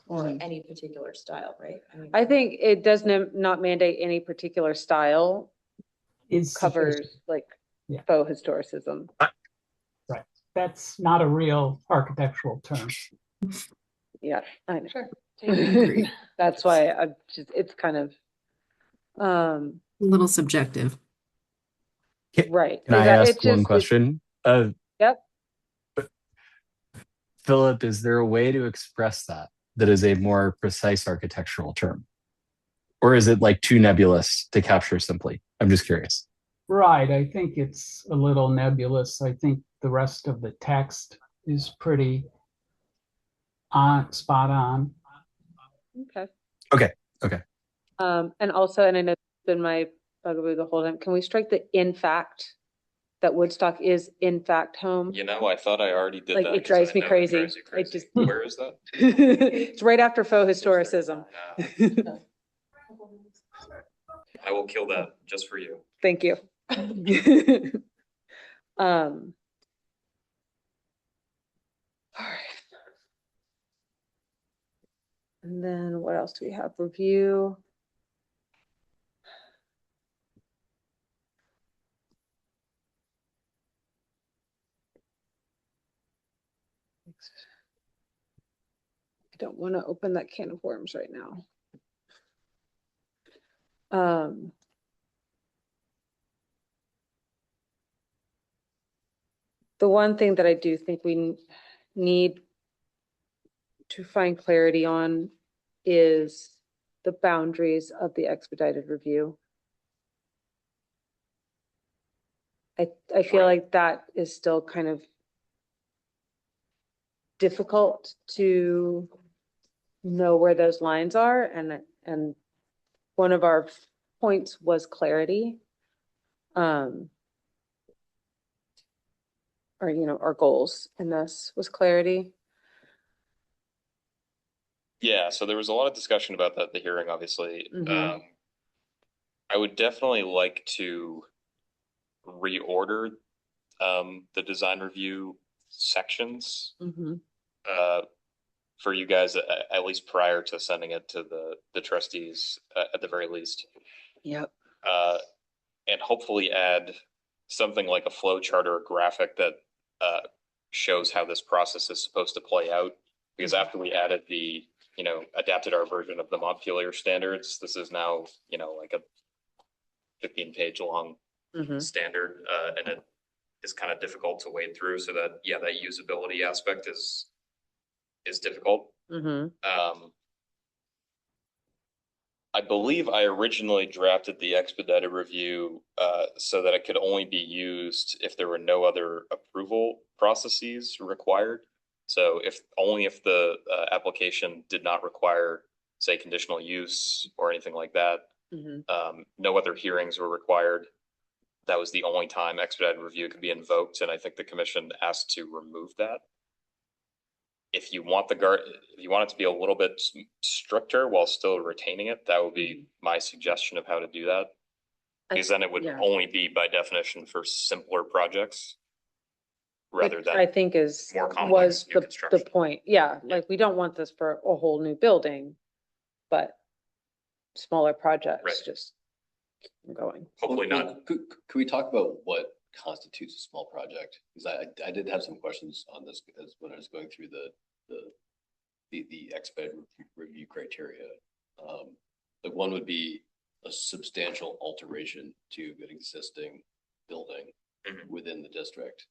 or any particular style, right? mean, I think it does not mandate any particular style, Is covers sufficient. like Yeah. faux historicism. Right. That's not a real architectural term. Yeah, I know. Sure. Agree. That's why I just, it's kind of, A little subjective. right. Can I It ask one just- question? Yep. Philip, is there a way to express that is a more precise architectural term? Or is it like too nebulous to capture simply? I'm just curious. Right. I think it's a little nebulous. I think the rest of the text is pretty spot on. Okay. Okay. And also, and I know it's been my bugaboo the whole time, can we strike the in fact, that Woodstock is in fact home? You know, I thought I already did Like, that. it 'cause drives I me know it crazy. drives you I crazy. just- Where is that? It's right after faux historicism. I will kill that just for you. Thank you. All right. And then what else do we have? Review. I don't want to open that can of worms right now. The one thing that I do think we need to find clarity on is the boundaries of the expedited review. I feel like that is still kind of difficult to know where those lines are, and one of our points was clarity. Or, our goals in this was clarity. Yeah, so there was a lot of discussion about that at the hearing, obviously. Mhm. I would definitely like to reorder the design review sections for you guys, at least prior to sending it to the trustees, at the very least. Yep. And hopefully add something like a flow chart or a graphic that shows how this process is supposed to play out. Because after we added adapted our version of the Montpelier standards, this is now, like a 15-page long standard, and it is kind of difficult to wade through. So that, that usability aspect is difficult. I believe I originally drafted the expedited review so that it could only be used if there were no other approval processes required. So if the application did not require, say, conditional use or anything like that, no other hearings were required. That was the only time expedited review could be invoked, and I think the commission asked to remove that. If you want it to be a little bit stricter while still retaining it, that would be my suggestion of how to do that. Because then it would only be by definition for simpler projects rather than I think more complex was new the construction. point. Yeah, like we don't want this for a whole new building, but smaller projects, Right. just keep going. Hopefully not. Could we talk about what constitutes a small project? Because I did have some questions on this as when I was going through the expedited review criteria. Like one would be a substantial alteration to an existing building within the district.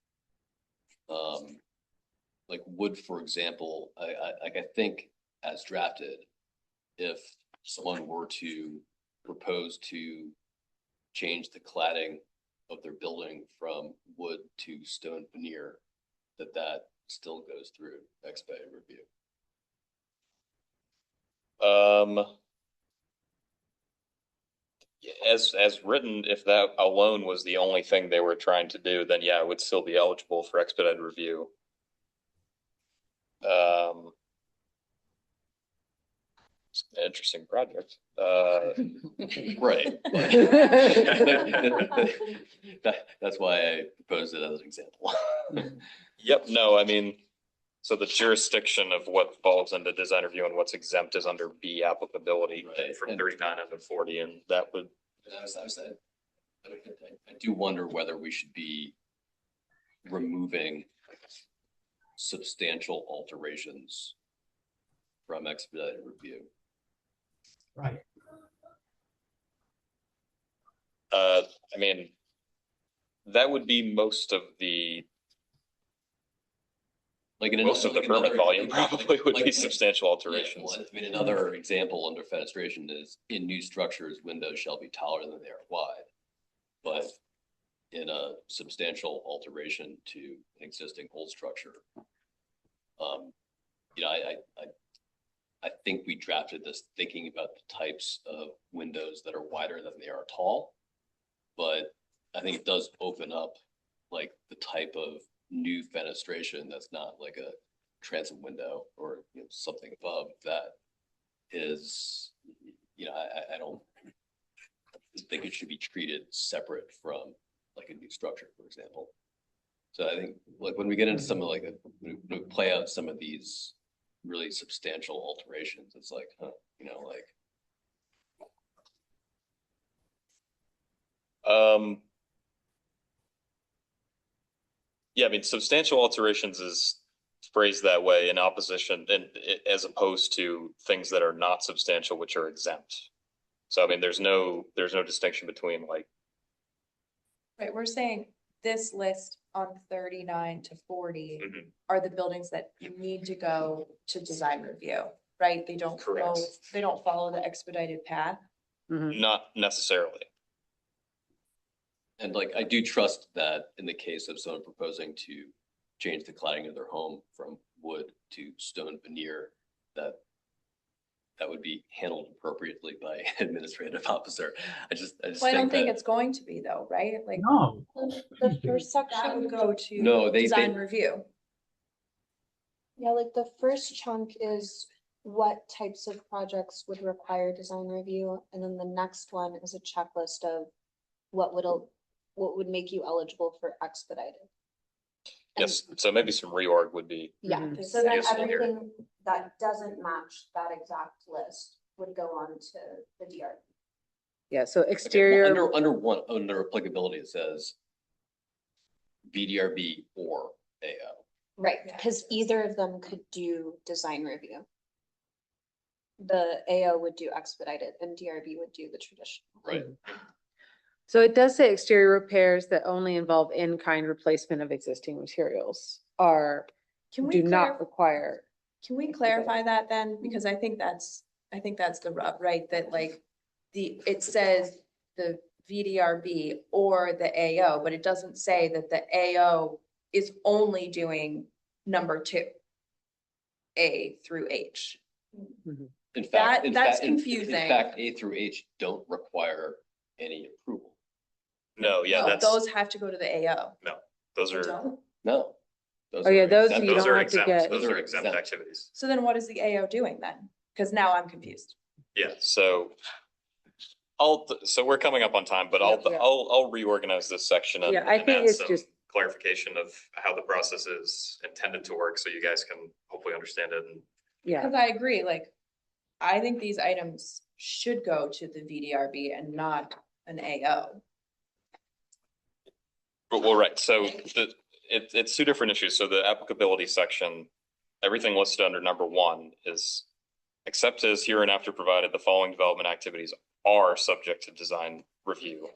Like would, for example, I think as drafted, if someone were to propose to change the cladding of their building from wood to stone veneer, that still goes through expedited review. As written, if that alone was the only thing they were trying to do, then it would still be eligible for expedited review. It's an interesting project. Right. That's why I proposed it as an example. Yep. No, I mean, so the jurisdiction of what falls into design review and what's exempt is under B applicability from 39 under 40, and that would. I do wonder whether we should be removing substantial alterations from expedited review. Right. I mean, that would be most of the permit volume probably would be substantial alterations. I mean, another example under fenestration is in new structures, windows shall be taller than they are wide. But in a substantial alteration to an existing old structure, I think we drafted this thinking about the types of windows that are wider than they are tall. But I think it does open up like the type of new fenestration that's not like a transom window or something above that is, I don't think it should be treated separate from like a new structure, for example. So I think like when we get into some of like when we play out some of these really substantial alterations, it's like, yeah, I mean, substantial alterations is phrased that way in opposition and as opposed to things that are not substantial, which are exempt. So, I mean, there's no distinction between like. Right, we're saying this list on 39 to 40 are the buildings that need to go to design review, right? They don't Correct. they don't follow the expedited path. Not necessarily. and like I do trust that in the case of someone proposing to change the cladding of their home from wood to stone veneer, that would be handled appropriately by administrative officer. I just Well, I don't think that- it's going to be though, right? Like No. The first that section, would go to No, they- design review. yeah, like the first chunk is what types of projects would require design review, and then the next one is a checklist of what would make you eligible for expedited. Yes, so maybe some reorg would be. Yeah, so then useful here. everything that doesn't match that exact list would go on to the DR. Yeah, so Okay, exterior. well, under applicability, it says VDRB or AO. Right, because either of them could do design review. The AO would do expedited and DRB would do the traditional. Right. So it does say exterior repairs that only involve in-kind replacement of existing materials are, Can we do not clarify, require. can we clarify that then? Because I think that's the rub, right? That like it says the VDRB or the AO, but it doesn't say that the AO is only doing number 2, A through H. In fact, That's in confusing. fact, A through H don't require any approval. No, yeah, No, that's, those have to go to the AO. no, those They are, don't? No. Oh, yeah, those exempt. you those don't are have to exempt, get. those are exempt activities. So then what is the AO doing then? Because now I'm confused. Yeah, so so we're coming up on time, but Yeah. I'll reorganize this section and Yeah, I and think add it's some just- clarification of how the process is intended to work, so you guys can hopefully understand it. And Yeah, Because I agree, like, I think these items should go to the VDRB and not an AO. well, right, so it's two different issues. So the applicability section, everything listed under number 1 is, except as hereinafter provided, the following development activities are subject to design review.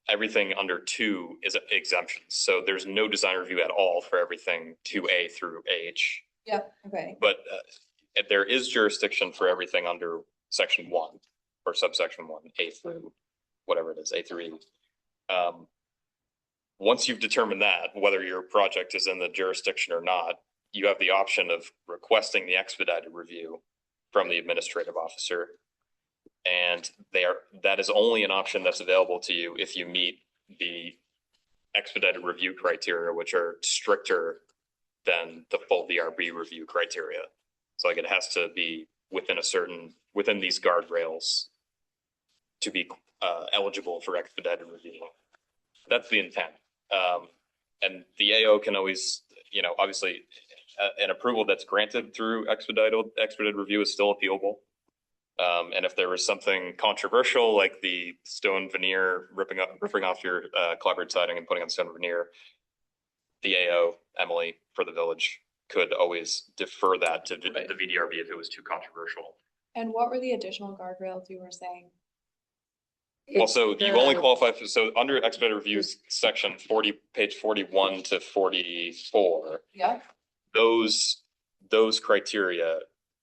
Everything under 2 is exemptions, so there's no design review at all for everything 2A through H. Yeah, okay. But there is jurisdiction for everything under section 1 or subsection 1, A through whatever it is, A through E. Once you've determined that, whether your project is in the jurisdiction or not, you have the option of requesting the expedited review from the administrative officer. And that is only an option that's available to you if you meet the expedited review criteria, which are stricter than the full DRB review criteria. So like it has to be within these guardrails to be eligible for expedited review. That's the intent. And the AO can always, obviously an approval that's granted through expedited review is still appealable. And if there was something controversial, like the stone veneer ripping off your clapboard siding and putting on stone veneer, the AO, Emily, for the village could always defer that to the VDRB if it was too controversial. And what were the additional guardrails you were saying? Also, you only qualify for, so under expedited reviews, section 40, page 41 to 44. Yeah. Those criteria,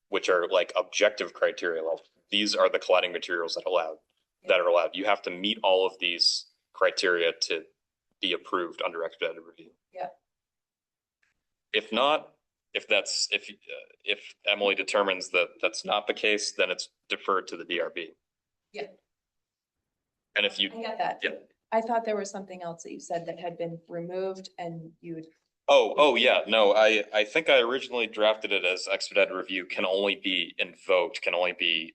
which are like objective criteria, these are the cladding materials that are allowed. You have to meet all of these criteria to be approved under expedited review. Yeah. If not, if Emily determines that that's not the case, then it's deferred to the DRB. Yeah. And if you, I get that. yeah. I thought there was something else that you said that had been removed and you would. Oh, yeah, no, I think I originally drafted it as expedited review can only be invoked, can only be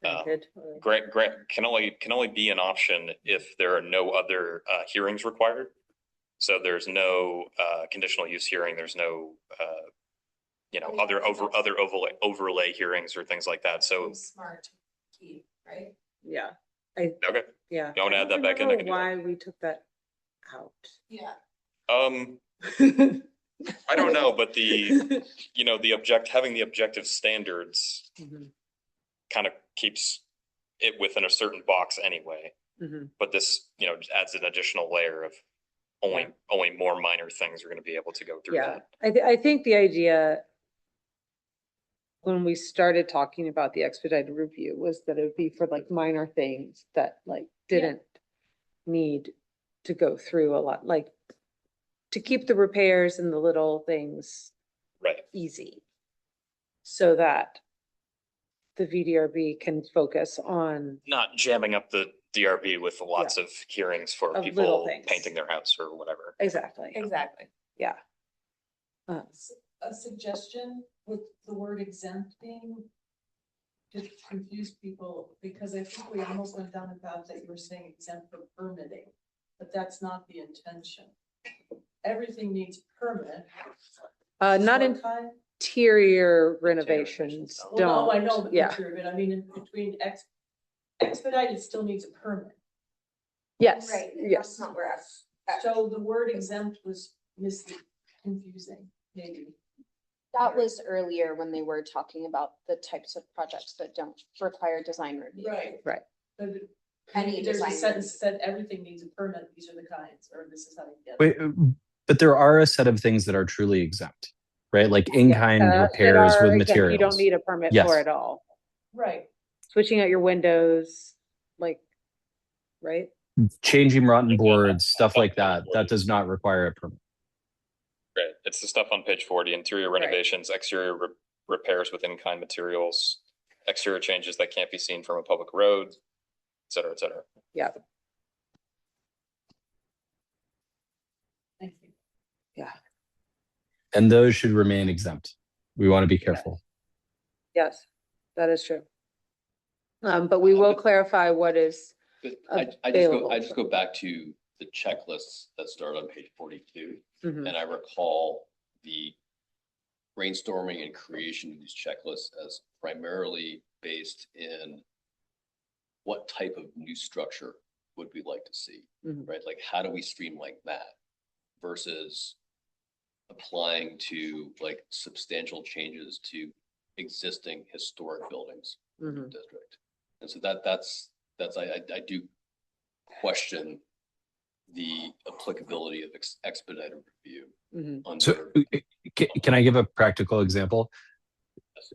can only be an option if there are no other hearings required. So there's no conditional use hearing, there's no other overlay hearings or things like that. So Smart key, right? Yeah. okay. Yeah. You want to add that back in? I can do that. Why we took that out. Yeah. I don't know, but having the objective standards kind of keeps it within a certain box anyway. But this, adds an additional layer of only more minor things are going to be able to go through that. I think the idea when we started talking about the expedited review was that it would be for like minor things that like didn't need to go through a lot, like to keep the repairs and the little things easy so that the VDRB can focus on not jamming up the DRB with lots of hearings for Of people little things. painting their house or whatever. Exactly. Yeah. A suggestion with the word exempt being to confuse people, because I think we almost went down the path that you were saying exempt from permitting, but that's not the intention. Everything needs permit. Not What kind? interior renovations Well, don't. no, I know the Yeah. interior, but I mean, in between expedited still needs a permit. Yes. Right, Yes. that's not where So the word exempt was confusing, maybe. That was earlier when they were talking about the types of projects that don't require design review. Right. Right. But Any there's a design sentence that everything needs a permit, these are the kinds, or this is how you get it. Wait, but there are a set of things that are truly exempt, right? Like in-kind repairs with materials. You don't need a permit Yes. for it all. Right. Switching out your windows, like, right? Changing rotten boards, stuff like that. That does not require a permit. Right, it's the stuff on page 40, interior Right. renovations, exterior repairs with in-kind materials, exterior changes that can't be seen from a public road, et cetera, et cetera. Yeah. Thank you. Yeah. And those should remain exempt. We want to be careful. Yes, that is true. But we will clarify what is But available. I just go back to the checklists that start on page 42. Mhm. And I recall the brainstorming and creation of these checklists as primarily based in what type of new structure would we like to see, Mhm. right? Like, how do we streamline that versus applying to like substantial changes to existing historic buildings in the Mhm. district? And so that's, I do question the applicability of expedited review. Mhm. So can I give a practical example?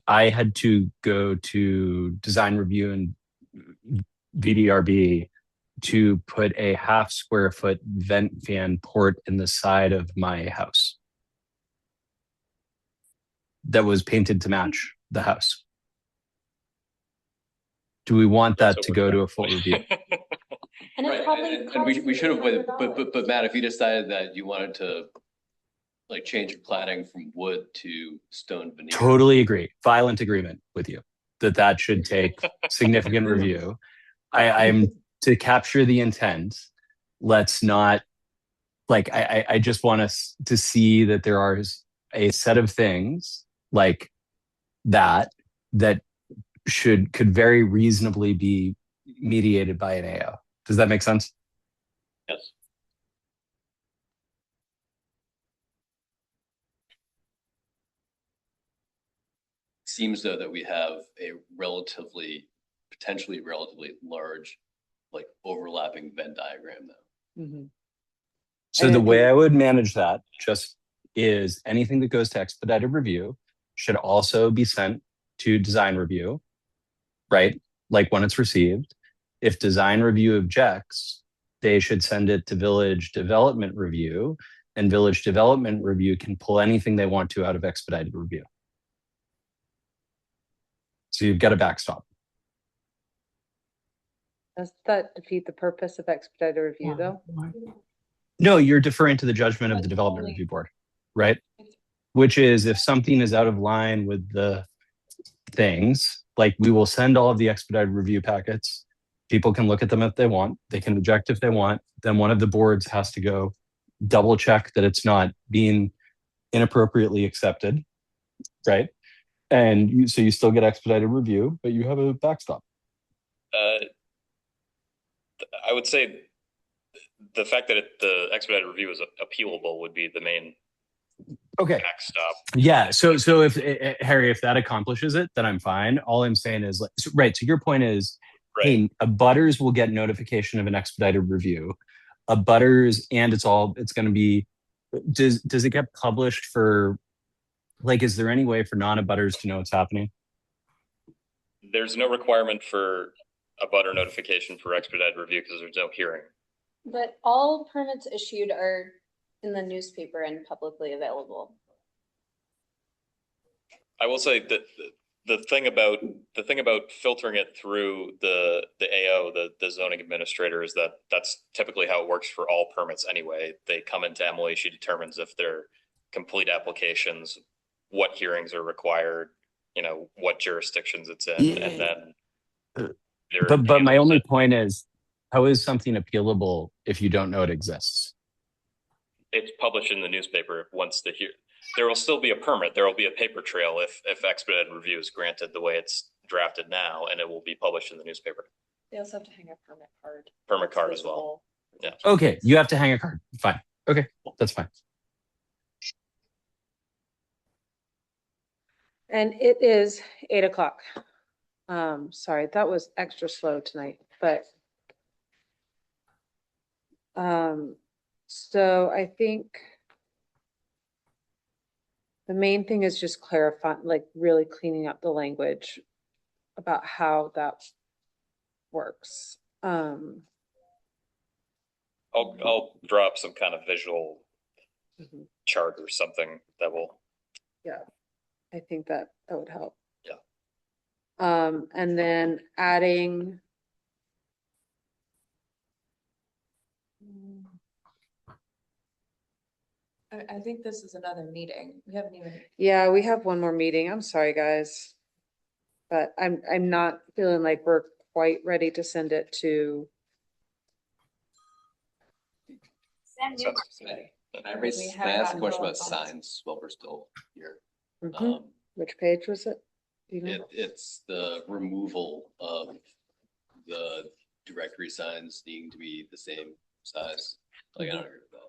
I had to go to design review and VDRB to put a 1/2 square foot vent fan port in the side of my house that was painted to match the house. Do we want that to go to a full review? And Right, it probably. and we should have, $300. but Matt, if you decided that you wanted to like change your cladding from wood to stone veneer. Totally agree. Violent agreement with you that should take significant review. I'm to capture the intent. Let's not I just want us to see that there are a set of things like that could very reasonably be mediated by an AO. Does that make sense? Yes. Seems though that we have a potentially relatively large, like overlapping Venn diagram though. Mhm. So the way I would manage that just is anything that goes to expedited review should also be sent to design review, right? Like when it's received. If design review objects, they should send it to village development review, and village development review can pull anything they want to out of expedited review. So you've got a backstop. Does that defeat the purpose of expedited review though? No, you're deferring to the judgment of the development review board, right? Which is if something is out of line with the things, like we will send all of the expedited review packets. People can look at them if they want. They can reject if they want. Then one of the boards has to go double check that it's not being inappropriately accepted, right? And so you still get expedited review, but you have a backstop. I would say the fact that the expedited review is appealable would be the main backstop. Yeah. So if Harry, if that accomplishes it, then I'm fine. All I'm saying is right. So your point is, hey, abutters will get notification of an expedited review. Abutters, and it's going to be. Does it get published for? Like, is there any way for non-abutters to know what's happening? There's no requirement for a butter notification for expedited review because there's no hearing. But all permits issued are in the newspaper and publicly available. I will say that the thing about filtering it through the AO, the zoning administrator, is that that's typically how it works for all permits anyway. They come into Emily, she determines if they're complete applications, what hearings are required, what jurisdictions it's in, and then But my only point is, how is something appealable if you don't know it exists? It's published in the newspaper once there will still be a permit. There will be a paper trail if expedited review is granted the way it's drafted now, and it will be published in the newspaper. They also have to hang a permit card. Permit card as well. Yeah. Okay, you have to hang a card. Fine. Okay, that's fine. And it is 8 o'clock. Sorry, that was extra slow tonight, but so I think the main thing is just clarifying, like really cleaning up the language about how that works. I'll drop some kind of visual Mhm. chart or something that will. Yeah, I think that would help. Yeah. And then adding. I think this is another meeting. We haven't even, Yeah, we have one more meeting. I'm sorry, guys. But I'm not feeling like we're quite ready to send it to. Can I raise, We can I have ask a gotten question to about a point. signs while we're still here? Mhm. Which page was it? Do you know? It's the removal of the directory signs needing to be the same size. Like, I don't agree with that.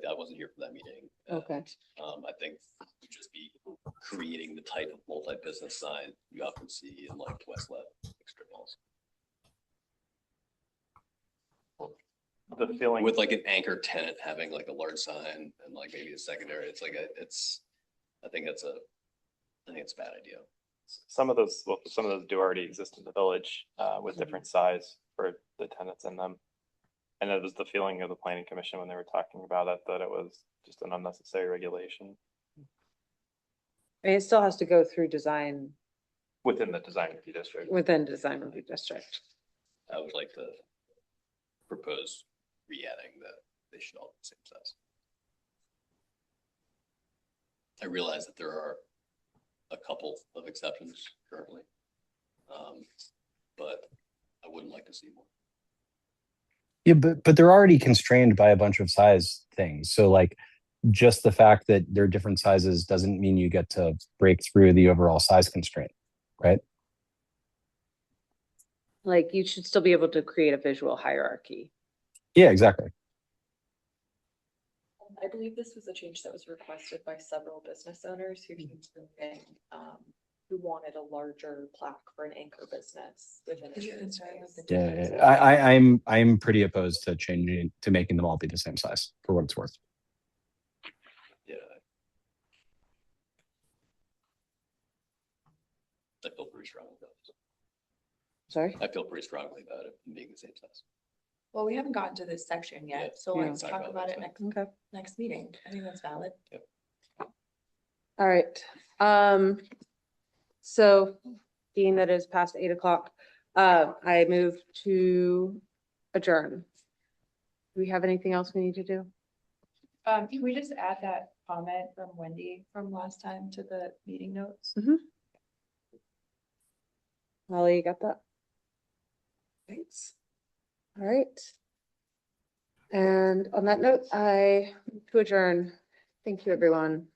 I wasn't here for that meeting. Okay. I think we'd just be creating the type of multi-business sign you often see in like Westlet strip malls. The feeling. With like an anchor tenant having like a large sign and like maybe a secondary, it's like I think it's a bad idea. Some of those do already exist in the village, with different size for the tenants in them. And it was the feeling of the planning commission when they were talking about it, that it was just an unnecessary regulation And it still has to go through design, within the design review district. within design review district. I would like to propose re-adding that they should all be the same size. I realize that there are a couple of exceptions currently, but I wouldn't like to see more. Yeah, but they're already constrained by a bunch of size things. So like just the fact that they're different sizes doesn't mean you get to break through the overall size constraint, right? Like you should still be able to create a visual hierarchy. Yeah, exactly. I believe this was a change that was requested by several business owners who came in, who wanted a larger plaque for an anchor business within a certain space. Yeah, I'm pretty opposed to changing to making them all be the same size for what it's worth. Yeah. I feel pretty strongly about this. Sorry? I feel pretty strongly about it being the same size. well, we haven't gotten to this section Yeah. yet, so Yeah. let's talk about it next, Okay. next meeting. I think that's valid. All right. So being that it's past 8 o'clock, I move to adjourn. Do we have anything else we need to do? Can we just add that comment from Wendy from last time to the meeting notes? Molly, you got that? Thanks. All right. And on that note, I move to adjourn. Thank you, everyone.